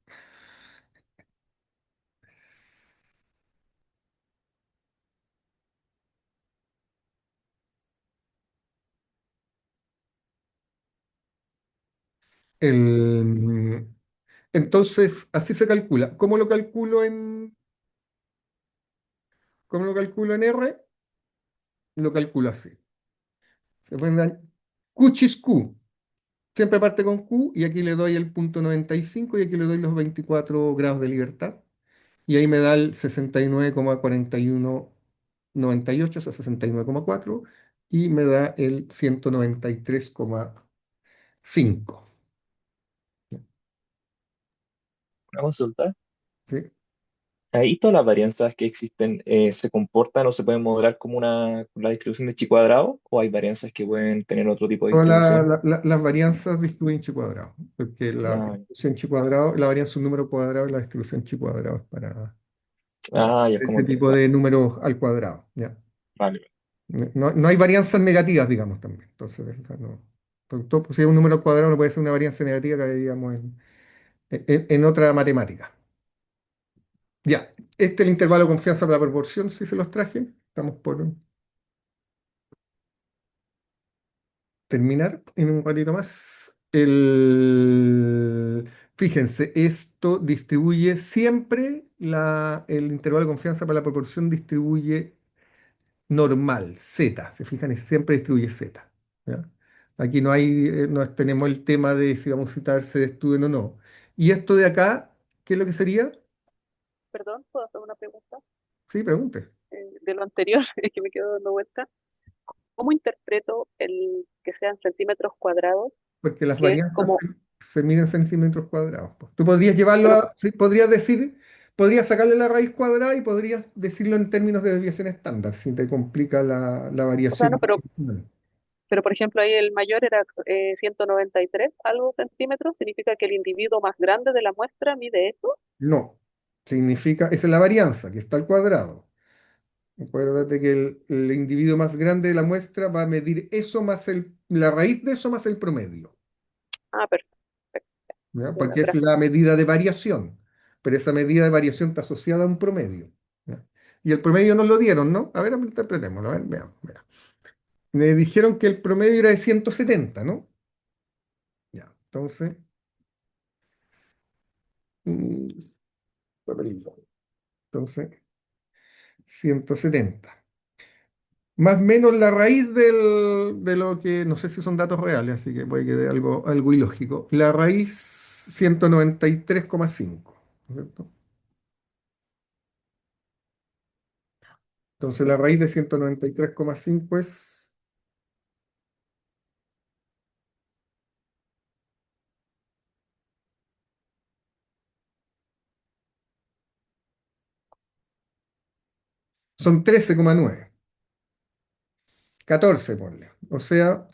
El- entonces, así se calcula. ¿Cómo lo calculo en R? Lo calculo así. Se pueden dar Q chis Q. Siempre parte con Q y aquí le doy el punto 95 y aquí le doy los 24 grados de libertad. Y ahí me da el 69,4198, o sea, 69,4 y me da el 193,5. Una consulta. ¿Sí? Ahí todas las varianzas que existen se comportan o se pueden modelar como la distribución de chi cuadrado, o hay varianzas que pueden tener otro tipo de Todas distribución. las varianzas distribuyen chi cuadrado, porque la Ah, distribución chi cuadrado, la varianza es un número cuadrado y la distribución chi cuadrado es para ya es este como, tipo de números al cuadrado. ¿Ya? vale. No hay varianzas negativas, digamos, también. Entonces, no. Pues, si es un número al cuadrado, no puede ser una varianza negativa que digamos en otra matemática. Ya, este es el intervalo de confianza para la proporción, si se los traje. Estamos por terminar en un ratito más. Fíjense, esto distribuye siempre el intervalo de confianza para la proporción distribuye normal, Z. Se fijan, siempre distribuye Z. ¿Ya? Aquí no hay, no tenemos el tema de si vamos a citarse de estudio o no. Y esto de acá, ¿qué es lo que sería? Perdón, ¿puedo hacer una pregunta? Sí, pregunte. De lo anterior, es que me quedo dando vuelta. ¿Cómo interpreto el que sean centímetros cuadrados, Porque las que es varianzas como, se miden en centímetros cuadrados, pues. Tú podrías llevarlo pero, a, sí, podrías decir, podrías sacarle la raíz cuadrada y podrías decirlo en términos de desviación estándar, si te complica la o sea, no, variación. pero por ejemplo ahí el mayor era 193 algo centímetros, significa que el individuo más grande de la muestra mide eso. No, significa, esa es la varianza, que está al cuadrado. Acuérdate que el individuo más grande de la muestra va a medir eso más la raíz de eso más el promedio. Ah, perfecto. ¿Ya? Ya, Porque es gracias. la medida de variación, pero esa medida de variación está asociada a un promedio. ¿Ya? Y el promedio nos lo dieron, ¿no? A ver, interpretémoslo, a ver, veamos. Mira. Me dijeron que el promedio era de 170, ¿no? Ya, entonces, mm, papelito. Entonces, 170. Más o menos la raíz de lo que, no sé si son datos reales, así que puede quedar algo ilógico. La raíz 193,5, ¿no es cierto? Entonces la raíz de 193,5 son 13,9, 14 ponle. O sea,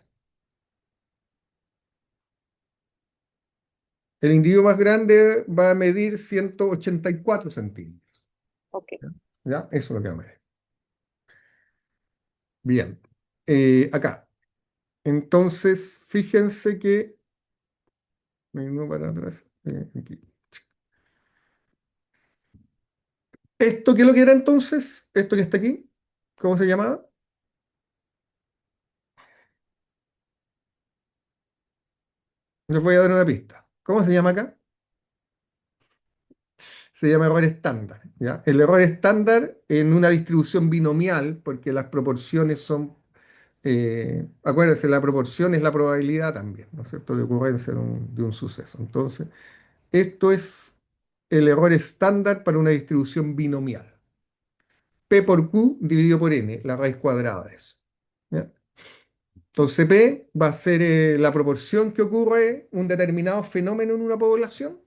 el individuo más grande va a medir 184 centímetros. Ok. ¿Ya? Eso es lo que va a medir. Bien. Acá. Entonces, fíjense que... Vengo para atrás. Aquí. ¿Esto qué es lo que era entonces? ¿Esto que está aquí? ¿Cómo se llamaba? Les voy a dar una pista. ¿Cómo se llama acá? Se llama error estándar. ¿Ya? El error estándar en una distribución binomial, porque las proporciones son, acuérdense, la proporción es la probabilidad también, ¿no es cierto?, de ocurrencia de un suceso. Entonces, esto es el error estándar para una distribución binomial. P por Q dividido por N, la raíz cuadrada de eso. ¿Ya? Entonces, P va a ser la proporción que ocurre un determinado fenómeno en una población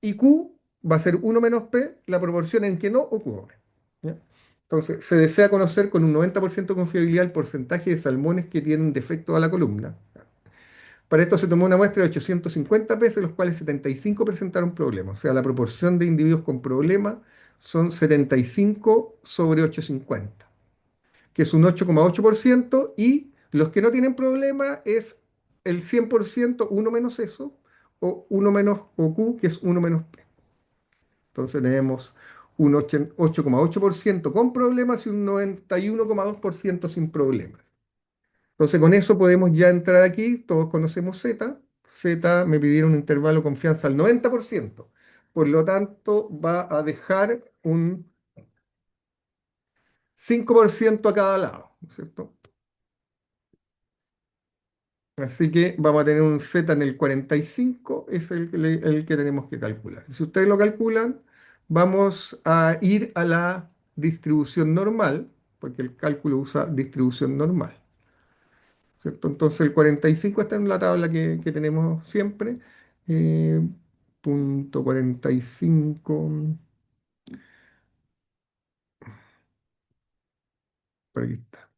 y Q va a ser uno menos P, la proporción en que no ocurre. ¿Ya? Entonces, se desea conocer con un 90% de confiabilidad el porcentaje de salmones que tienen defecto a la columna. Para esto se tomó una muestra de 850 peces, de los cuales 75 presentaron problemas. O sea, la proporción de individuos con problemas son 75 sobre 850, que es un 8,8%, y los que no tienen problema es el 100%, uno menos eso, o uno menos o Q, que es uno menos P. Entonces tenemos un 8,8% con problemas y un 91,2% sin problemas. Entonces con eso podemos ya entrar aquí, todos conocemos Z. Z me pidieron un intervalo de confianza al 90%. Por lo tanto, va a dejar un 5% a cada lado, ¿no es cierto? Así que vamos a tener un Z en el 45, es el que tenemos que calcular. Si ustedes lo calculan, vamos a ir a la distribución normal, porque el cálculo usa distribución normal, ¿cierto? Entonces el 45 está en la tabla que tenemos siempre. Punto 45. por aquí está.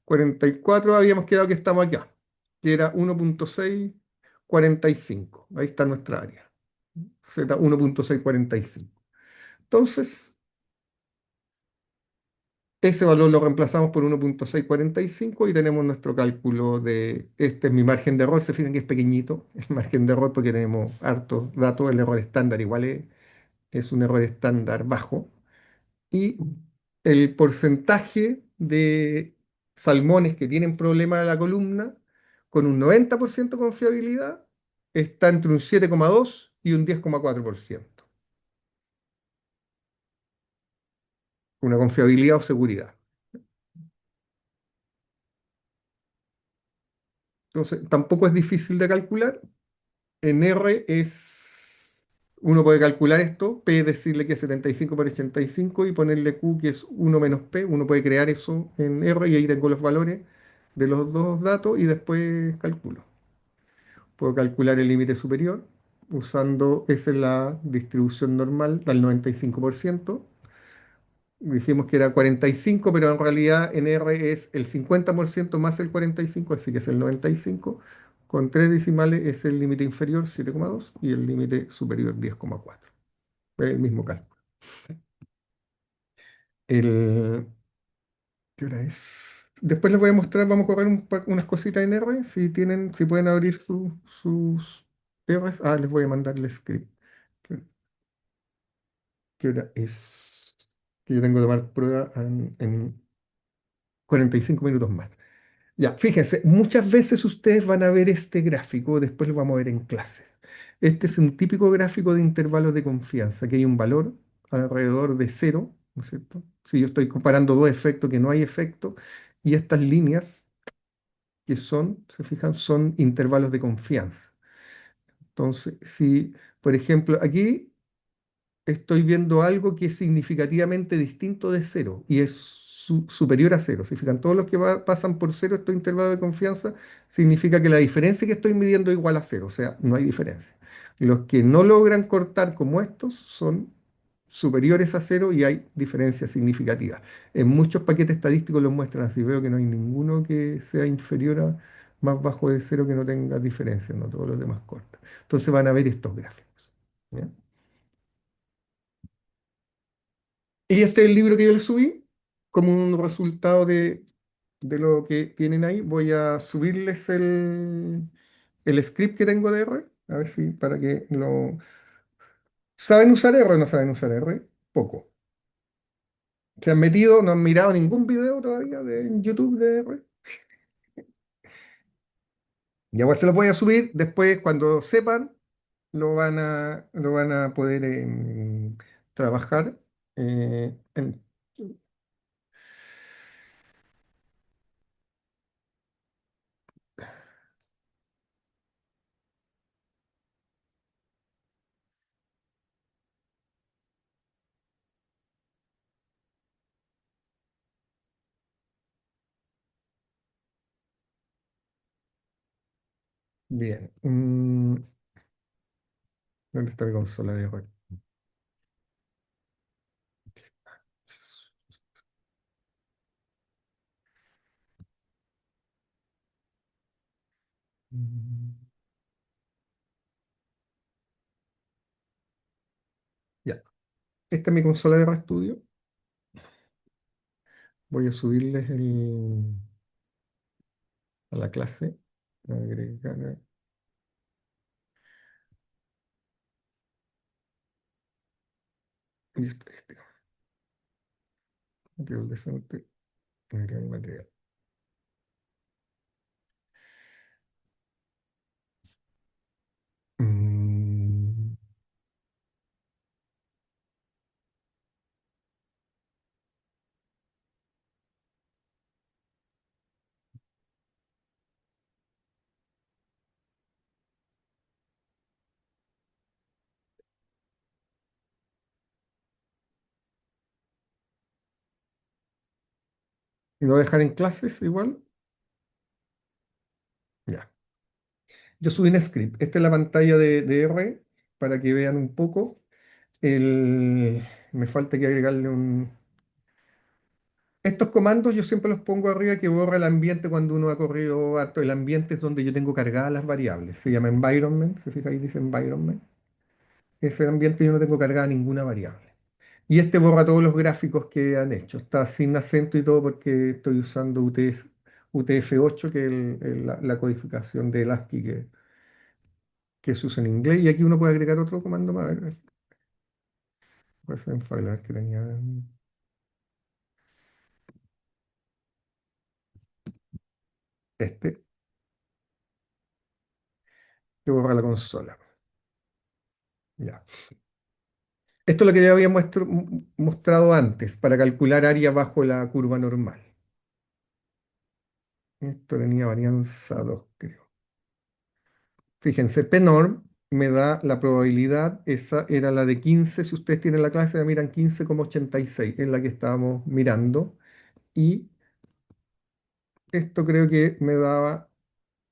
44 habíamos quedado que estamos acá, que era 1.645. Ahí está nuestra área. Z 1.645. Entonces, ese valor lo reemplazamos por 1.645 y tenemos nuestro cálculo de, este es mi margen de error, se fijan que es pequeñito el margen de error porque tenemos hartos datos, el error estándar igual es un error estándar bajo. Y el porcentaje de salmones que tienen problema de la columna, con un 90% de confiabilidad, está entre un 7,2 y un 10,4%. Una confiabilidad o seguridad. Entonces, tampoco es difícil de calcular. En R uno puede calcular esto, P decirle que es 75 por 85 y ponerle Q que es 1 menos P. Uno puede crear eso en R y ahí tengo los valores de los dos datos y después calculo. Puedo calcular el límite superior usando, esa es la distribución normal del 95%. Dijimos que era 45, pero en realidad en R es el 50% más el 45, así que es el 95. Con tres decimales es el límite inferior 7,2 y el límite superior 10,4. Es el mismo cálculo. El, ¿Qué hora es? Después les voy a mostrar, vamos a correr unas cositas en R, si tienen, si pueden abrir sus R's. Ah, les voy a mandar el script. ¿Qué, qué hora es? Que yo tengo que tomar prueba en 45 minutos más. Ya, fíjense, muchas veces ustedes van a ver este gráfico, después lo vamos a ver en clases. Este es un típico gráfico de intervalos de confianza, que hay un valor alrededor de cero, ¿no es cierto? Si yo estoy comparando dos efectos que no hay efecto, y estas líneas que son, se fijan, son intervalos de confianza. Entonces, si, por ejemplo, aquí estoy viendo algo que es significativamente distinto de cero y es superior a cero. Si fijan, todos los que pasan por cero, estos intervalos de confianza, significa que la diferencia que estoy midiendo es igual a cero, o sea, no hay diferencia. Los que no logran cortar como estos son superiores a cero y hay diferencias significativas. En muchos paquetes estadísticos los muestran así, veo que no hay ninguno que sea inferior a más bajo de cero que no tenga diferencia, no todos los demás cortan. Entonces van a ver estos gráficos. ¿Ya? Y este es el libro que yo les subí como un resultado de lo que tienen ahí. Voy a subirles el script que tengo de R, a ver si para que lo... ¿Saben usar R o no saben usar R? Poco. ¿Se han metido, no han mirado ningún video todavía en YouTube de R? Y igual se los voy a subir, después cuando sepan lo van a poder trabajar. eh, en- Bien. ¿Dónde está mi consola de R? Mm, Ya. Esta es mi consola de RStudio. Voy a subirles a la clase. Agregar. Y este. Material decente. Agregar material. Mm, ¿Lo voy a dejar en clases igual? Ya. Yo subí un script. Esta es la pantalla de R para que vean un poco. Me falta que agregarle Estos comandos yo siempre los pongo arriba que borra el ambiente cuando uno ha corrido harto. El ambiente es donde yo tengo cargadas las variables. Se llama environment, se fija ahí dice environment. Ese ambiente yo no tengo cargada ninguna variable. Y este borra todos los gráficos que han hecho. Está sin acento y todo porque estoy usando UTF-8, que es la codificación de ASCII que se usa en inglés. Y aquí uno puede agregar otro comando más. A ver, pues en file, a ver qué tenía. Este, que borra la consola. Ya. Esto es lo que ya había mostrado antes para calcular área bajo la curva normal. Esto tenía varianza 2, creo. Fíjense, pnorm me da la probabilidad, esa era la de 15, si ustedes tienen la clase, la miran 15,86, es la que estábamos mirando. Y esto creo que me daba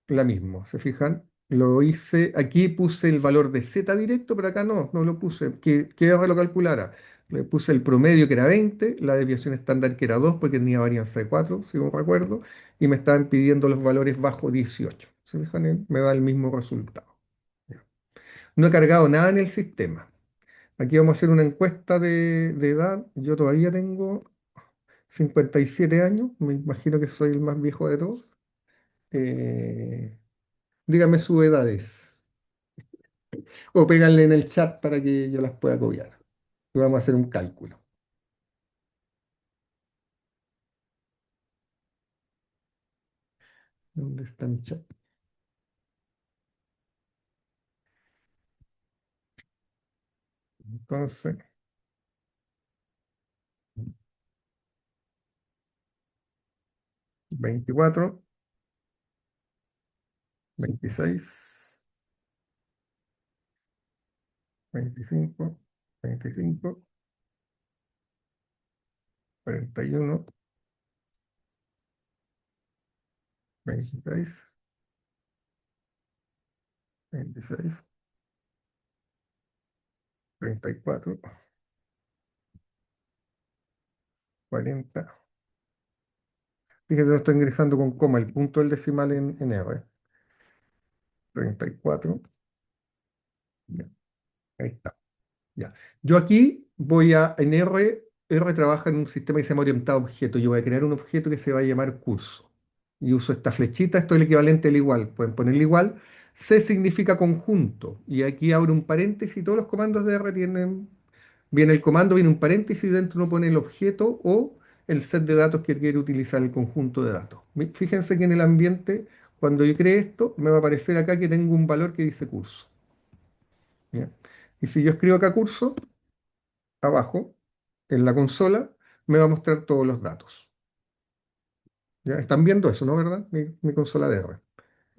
la misma, ¿se fijan? Lo hice, aquí puse el valor de z directo, pero acá no lo puse, que ahora lo calculara. Le puse el promedio que era 20, la desviación estándar que era 2 porque tenía varianza de 4, si no recuerdo, y me estaban pidiendo los valores bajo 18. ¿Se fijan? Me da el mismo resultado. Ya. No he cargado nada en el sistema. Aquí vamos a hacer una encuesta de edad. Yo todavía tengo 57 años, me imagino que soy el más viejo de todos. Eh, Dígame sus edades. O péganle en el chat para que yo las pueda copiar. Y vamos a hacer un cálculo. ¿Dónde está mi chat? Entonces, 24, 26, 25, 25, 41, 26, 26, 34, 40. Fíjate, lo estoy ingresando con coma, el punto del decimal en R. 34. Ya, ahí está. Ya. Yo aquí en R trabaja en un sistema que se llama orientado a objeto. Yo voy a crear un objeto que se va a llamar curso. Y uso esta flechita, esto es el equivalente al igual. Pueden ponerle igual. C significa conjunto. Y aquí abro un paréntesis y todos los comandos de R viene el comando, viene un paréntesis y dentro uno pone el objeto o el set de datos que quiere utilizar el conjunto de datos. Fíjense que en el ambiente, cuando yo cree esto, me va a aparecer acá que tengo un valor que dice curso. ¿Ya? Y si yo escribo acá curso, abajo, en la consola, me va a mostrar todos los datos. ¿Ya? Están viendo eso, ¿no? ¿Verdad? Mi consola de R.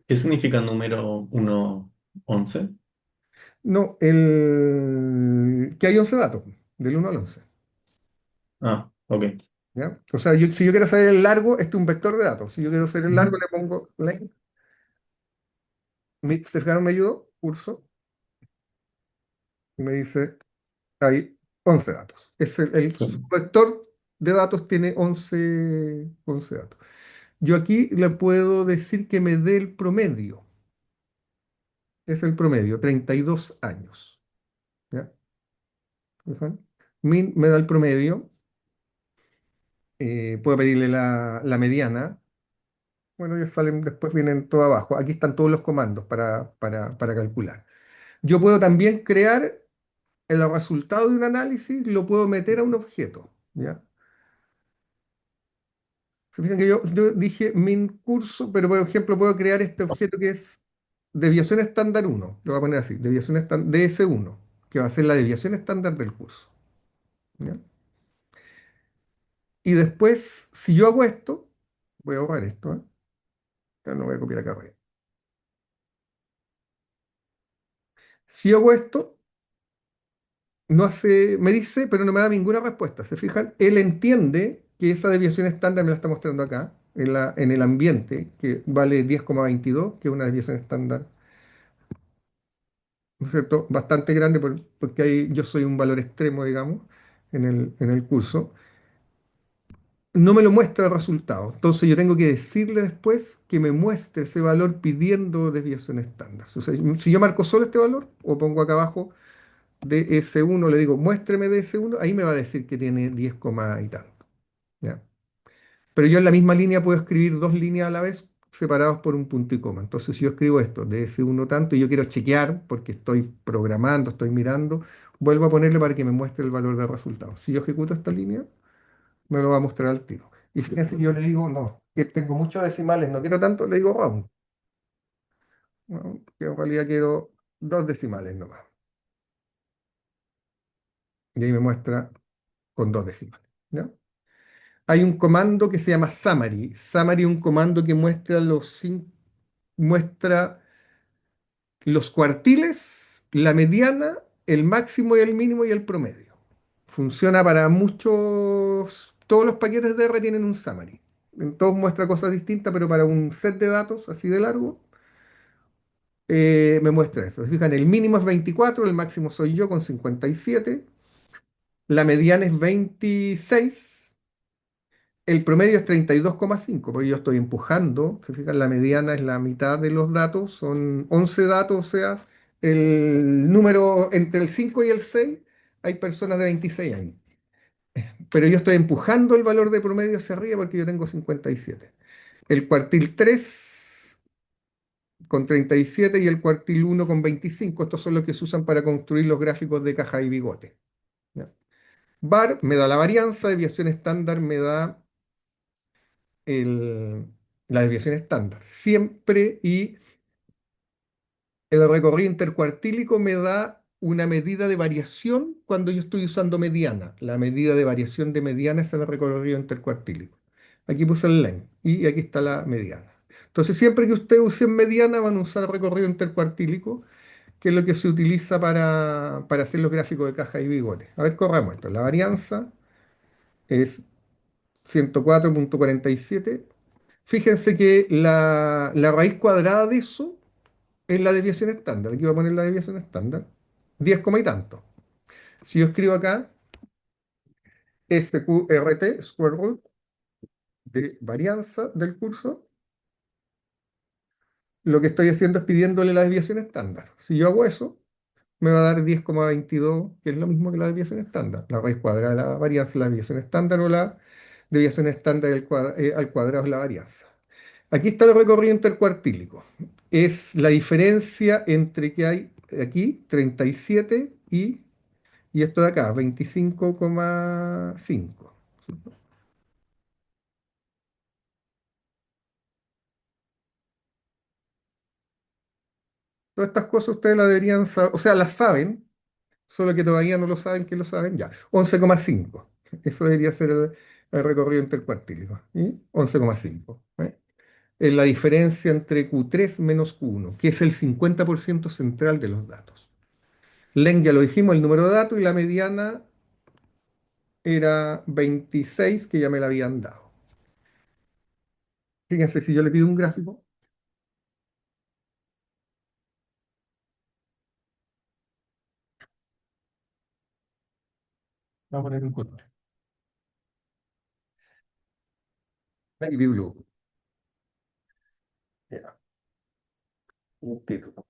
¿Qué significa número 1, 11? No, que hay 11 datos, del 1 al 11. Ah, ok. ¿Ya? O sea, si yo quiero saber el largo, este es un vector de datos. Si yo quiero saber el largo, Ujú. le pongo length. Sergio me ayudó, curso, y me dice, hay 11 datos. Su Sí. vector de datos tiene 11 datos. Yo aquí le puedo decir que me dé el promedio. Es el promedio, 32 años. ¿Ya? Fijan. Min me da el promedio. Puedo pedirle la mediana. Bueno, ya salen, después vienen todo abajo. Aquí están todos los comandos para calcular. Yo puedo también crear el resultado de un análisis, lo puedo meter a un objeto. ¿Ya? Se fijan que yo dije min curso, pero por ejemplo puedo crear este objeto que es desviación estándar 1. Lo voy a poner así, desviación estándar DS1, que va a ser la desviación estándar del curso. ¿Ya? Y después, si yo hago esto, voy a borrar esto, ¿eh? Ya no voy a copiar acá arriba. Si yo hago esto, no hace, me dice, pero no me da ninguna respuesta. ¿Se fijan? Él entiende que esa desviación estándar me la está mostrando acá, en el ambiente, que vale 10,22, que es una desviación estándar, ¿no es cierto? Bastante grande porque ahí yo soy un valor extremo, digamos, en el curso. no me lo muestra el resultado. Entonces yo tengo que decirle después que me muestre ese valor pidiendo desviación estándar. O sea, si yo marco solo este valor o pongo acá abajo DS1, le digo muéstreme DS1, ahí me va a decir que tiene 10, y tanto. ¿Ya? Pero yo en la misma línea puedo escribir dos líneas a la vez separados por un punto y coma. Entonces, si yo escribo esto de S1 tanto y yo quiero chequear porque estoy programando, estoy mirando, vuelvo a ponerle para que me muestre el valor de resultado. Si yo ejecuto esta línea, me lo va a mostrar al tiro. Y fíjense que yo le digo, no, que tengo muchos decimales, no quiero tanto, le digo round. ¿No? Que en realidad quiero dos decimales nomás. Y ahí me muestra con dos decimales. ¿Ya? Hay un comando que se llama summary. Summary es un comando que muestra los cuartiles, la mediana, el máximo y el mínimo y el promedio. Funciona para muchos, todos los paquetes de R tienen un summary. En todos muestra cosas distintas, pero para un set de datos así de largo, me muestra eso. Se fijan, el mínimo es 24, el máximo soy yo con 57, la mediana es 26. El promedio es 32,5, porque yo estoy empujando. Se fijan, la mediana es la mitad de los datos, son 11 datos, o sea, el número entre el 5 y el 6, hay personas de 26 años. Pero yo estoy empujando el valor de promedio hacia arriba porque yo tengo 57. El cuartil 3 con 37 y el cuartil 1 con 25, estos son los que se usan para construir los gráficos de caja y bigote. ¿Ya? VAR me da la varianza, desviación estándar me da el- la desviación estándar. Siempre y el recorrido intercuartílico me da una medida de variación cuando yo estoy usando mediana. La medida de variación de mediana es el recorrido intercuartílico. Aquí puse el len y aquí está la mediana. Entonces, siempre que ustedes usen mediana, van a usar recorrido intercuartílico, que es lo que se utiliza para hacer los gráficos de caja y bigote. A ver, corramos esto. La varianza es 104,47. Fíjense que la raíz cuadrada de eso es la desviación estándar. Aquí voy a poner la desviación estándar. 10, y tanto. Si yo escribo acá SQRT, square root, de varianza del curso, lo que estoy haciendo es pidiéndole la desviación estándar. Si yo hago eso, me va a dar 10,22, que es lo mismo que la desviación estándar. La raíz cuadrada de la varianza es la desviación estándar o la desviación estándar al cuadrado es la varianza. Aquí está el recorrido intercuartílico. Es la diferencia entre que hay aquí 37 y esto de acá, 25,5. Todas estas cosas ustedes las deberían saber, o sea, las saben, solo que todavía no lo saben que lo saben ya. 11,5. Eso debería ser el recorrido intercuartílico. ¿Y? 11,5. Es la diferencia entre Q3 menos Q1, que es el 50% central de los datos. Len ya lo dijimos, el número de datos y la mediana era 26, que ya me la habían dado. Fíjense, si yo le pido un gráfico, vamos a poner un color. Navy blue. Ya, un título.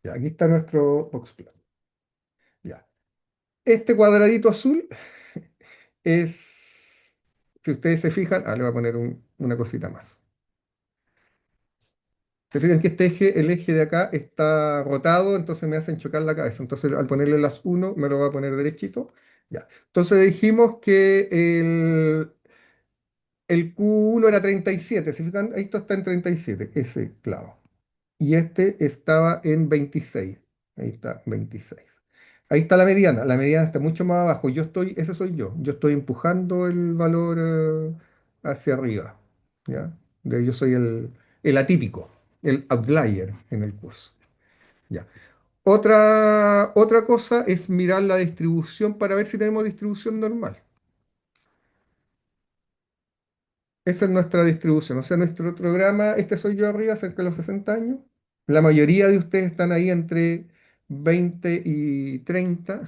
Ya, aquí está nuestro box plan. Ya. Este cuadradito azul es, si ustedes se fijan, le voy a poner una cosita más. Se fijan que este eje, el eje de acá está rotado, entonces me hacen chocar la cabeza. Entonces al ponerle las 1 me lo va a poner derechito. Ya. Entonces dijimos que el Q1 era 37. ¿Se fijan? Esto está en 37, ese clavo. Y este estaba en 26. Ahí está, 26. Ahí está la mediana. La mediana está mucho más abajo. Ese soy yo. Yo estoy empujando el valor hacia arriba. ¿Ya? Yo soy el atípico, el outlier en el curso. ¿Ya? Otra cosa es mirar la distribución para ver si tenemos distribución normal. esa es nuestra distribución. O sea, nuestro programa, este soy yo arriba, cerca de los 60 años. La mayoría de ustedes están ahí entre 20 y 30.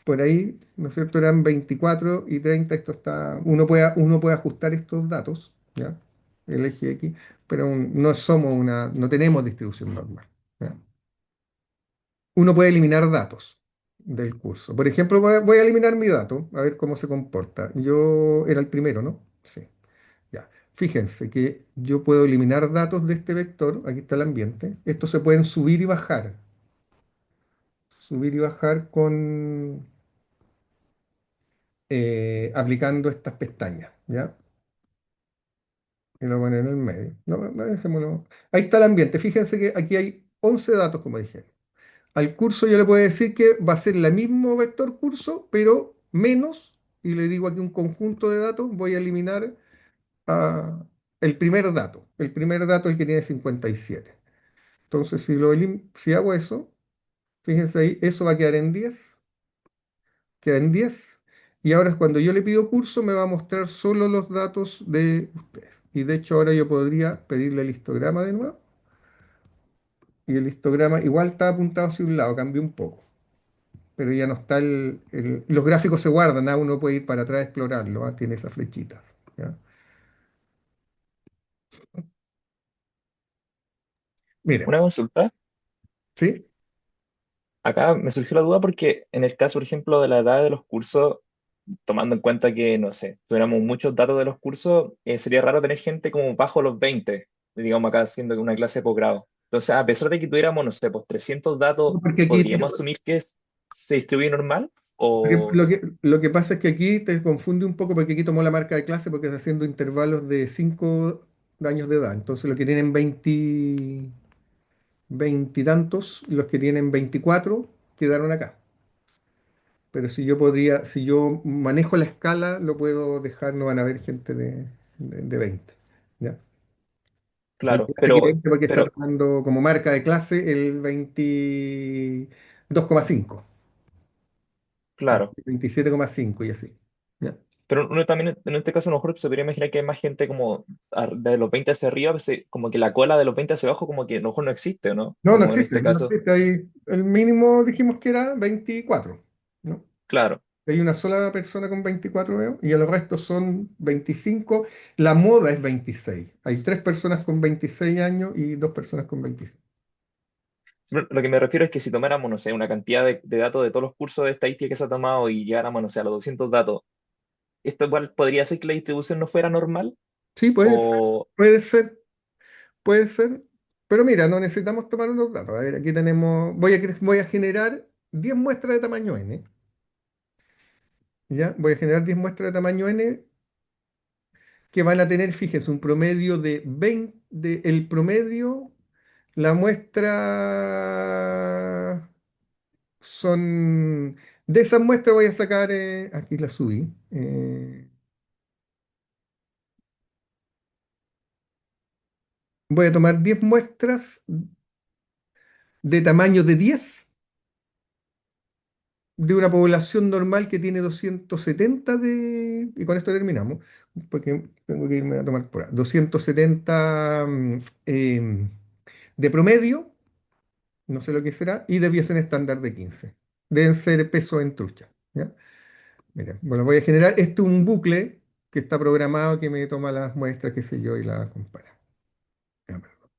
Por ahí, ¿no es cierto? Eran 24 y 30. Esto está, uno puede ajustar estos datos, ¿ya? El eje X, pero no somos no tenemos distribución normal, ¿ya? Uno puede eliminar datos del curso. Por ejemplo, voy a eliminar mi dato, a ver cómo se comporta. Yo era el primero, ¿no? Sí. Ya. Fíjense que yo puedo eliminar datos de este vector. Aquí está el ambiente. Estos se pueden subir y bajar. Subir y bajar con aplicando estas pestañas. ¿Ya? Y lo poner en el medio. No, dejémoslo. Ahí está el ambiente. Fíjense que aquí hay 11 datos, como dije. Al curso yo le puedo decir que va a ser el mismo vector curso, pero menos, y le digo aquí un conjunto de datos, voy a eliminar a el primer dato. El primer dato es el que tiene 57. Entonces, si hago eso, fíjense ahí, eso va a quedar en 10, queda en 10. Y ahora cuando yo le pido curso, me va a mostrar solo los datos de ustedes. Y de hecho, ahora yo podría pedirle el histograma de nuevo. Y el histograma igual está apuntado hacia un lado, cambió un poco. Pero ya no está los gráficos se guardan, uno puede ir para atrás a explorarlo, tiene esas flechitas. ¿Ya? Miren, Una consulta. ¿sí? Acá me surgió la duda porque en el caso, por ejemplo, de la edad de los cursos, tomando en cuenta que, no sé, tuviéramos muchos datos de los cursos, sería raro tener gente como bajo los 20, digamos acá haciendo una clase de posgrado. Entonces, a pesar de que tuviéramos, no sé, pues 300 datos, Porque aquí ¿podríamos asumir que se distribuye normal? O, lo que pasa es que aquí te confunde un poco porque aquí tomó la marca de clase porque está haciendo intervalos de 5 años de edad. Entonces, los que tienen 20 y tantos, los que tienen 24 quedaron acá. Pero si yo manejo la escala, lo puedo dejar, no van a haber gente de 20. ¿Ya? claro, Solamente aquí 20 porque está pero, tomando como marca de clase el 22,5, el claro. 27,5 y así. ¿Ya? Pero uno también, en este caso, a lo mejor se podría imaginar que hay más gente como de los 20 hacia arriba, pues, como que la cola de los 20 hacia abajo, como que a lo mejor no existe, ¿o no? No, no Como en existe, este no caso, existe. El mínimo dijimos que era 24, ¿no? claro, Hay una sola persona con 24 veo, y el resto son 25. La moda es 26. Hay tres personas con 26 años y dos personas con 26. lo que me refiero es que si tomáramos, no sé, una cantidad de datos de todos los cursos de estadística que se ha tomado y llegáramos, no sé, a los 200 datos, ¿esto igual podría ser que la distribución no fuera normal? Sí, puede ser, O, puede ser, puede ser. Pero mira, no necesitamos tomar unos datos. A ver, aquí tenemos, voy a generar 10 muestras de tamaño n. ¿Ya? Voy a generar 10 muestras de tamaño n que van a tener, fíjense, un promedio de 20, el promedio, la muestra son, de esas muestras voy a sacar, aquí la subí, voy a tomar 10 muestras de tamaño de 10 de una población normal que tiene 270 y con esto terminamos, porque tengo que irme a tomar por ahí, 270 de promedio, no sé lo que será, y desviación estándar de 15. Deben ser peso en trucha. ¿Ya? Miren, bueno, voy a generar, esto es un bucle que está programado que me toma las muestras, qué sé yo, y las compara. Ya, perdón.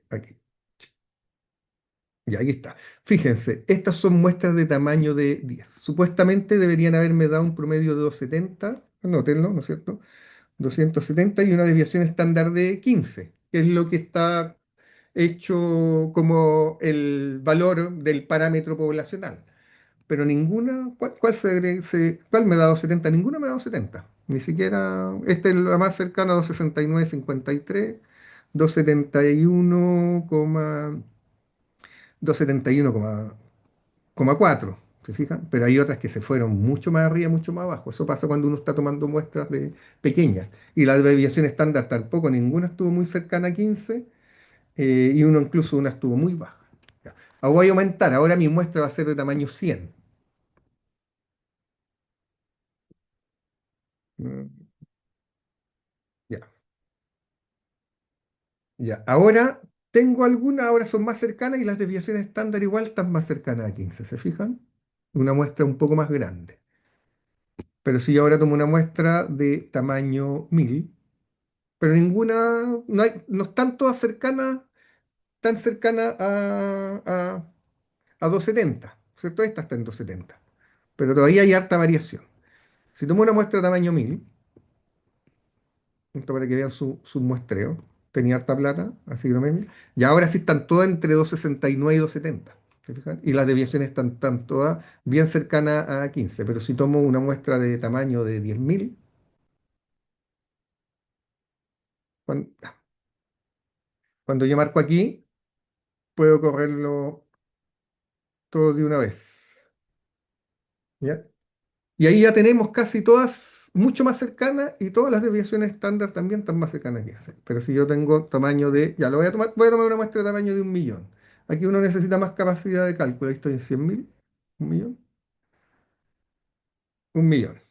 Aquí. Ya, aquí está. Fíjense, estas son muestras de tamaño de 10. Supuestamente deberían haberme dado un promedio de 270, anótenlo, ¿no es cierto? 270 y una desviación estándar de 15, que es lo que está hecho como el valor del parámetro poblacional. Pero ninguna, ¿cuál me ha dado 70? Ninguna me ha dado 70. Ni siquiera, esta es la más cercana a 269,53, 271,4. ¿Se fijan? Pero hay otras que se fueron mucho más arriba, mucho más abajo. Eso pasa cuando uno está tomando muestras de pequeñas. Y la desviación estándar tampoco, ninguna estuvo muy cercana a 15, y uno incluso una estuvo muy baja. Ya. Ahora voy a aumentar, ahora mi muestra va a ser de tamaño 100. Ya, ahora tengo algunas, ahora son más cercanas y las desviaciones estándar igual están más cercanas a 15, ¿se fijan? Una muestra un poco más grande. Pero si yo ahora tomo una muestra de tamaño 1000, pero ninguna, no están todas cercanas, tan cercanas a 270, ¿cierto? Esta está en 270, pero todavía hay harta variación. Si tomo una muestra de tamaño 1000, esto para que vean su muestreo, tenía harta plata, así que no me... Y ahora sí están todas entre 269 y 270, ¿se fijan? Y las desviaciones están todas bien cercanas a 15, pero si tomo una muestra de tamaño de 10.000, cuando, cuando yo marco aquí, puedo correrlo todo de una vez, ¿ya? Y ahí ya tenemos casi todas mucho más cercanas y todas las desviaciones estándar también están más cercanas que ese. Pero si yo tengo tamaño de, ya lo voy a tomar una muestra de tamaño de 1.000.000. Aquí uno necesita más capacidad de cálculo. Ahí estoy en 100.000, 1.000.000, 1.000.000.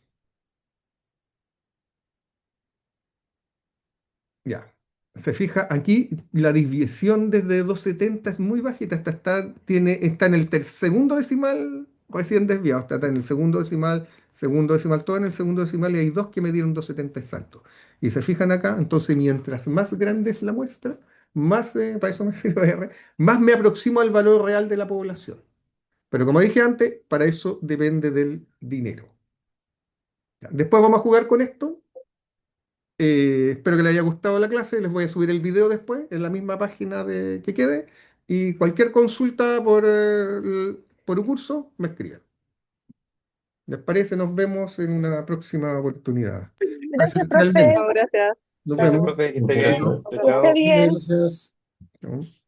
Ya. Se fija, aquí la desviación desde 270 es muy bajita. Está en el segundo decimal recién desviado. Está en el segundo decimal, todo en el segundo decimal y hay dos que me dieron 270 exactos. Y se fijan acá, entonces mientras más grande es la muestra, más, para eso me sirve R, más me aproximo al valor real de la población. Pero como dije antes, para eso depende del dinero. Ya, después vamos a jugar con esto. Espero que les haya gustado la clase. Les voy a subir el video después en la misma página que quede. Y cualquier consulta por un curso, me escriben. ¿Les parece? Nos vemos en una próxima oportunidad. Gracias, Gracias, que estén bien. profe. No, gracias. Nos Gracias, vemos. Chao. profe, que esté Muchas bien. Chao. gracias. Chao, Que esté chao. bien. Gracias. Chao.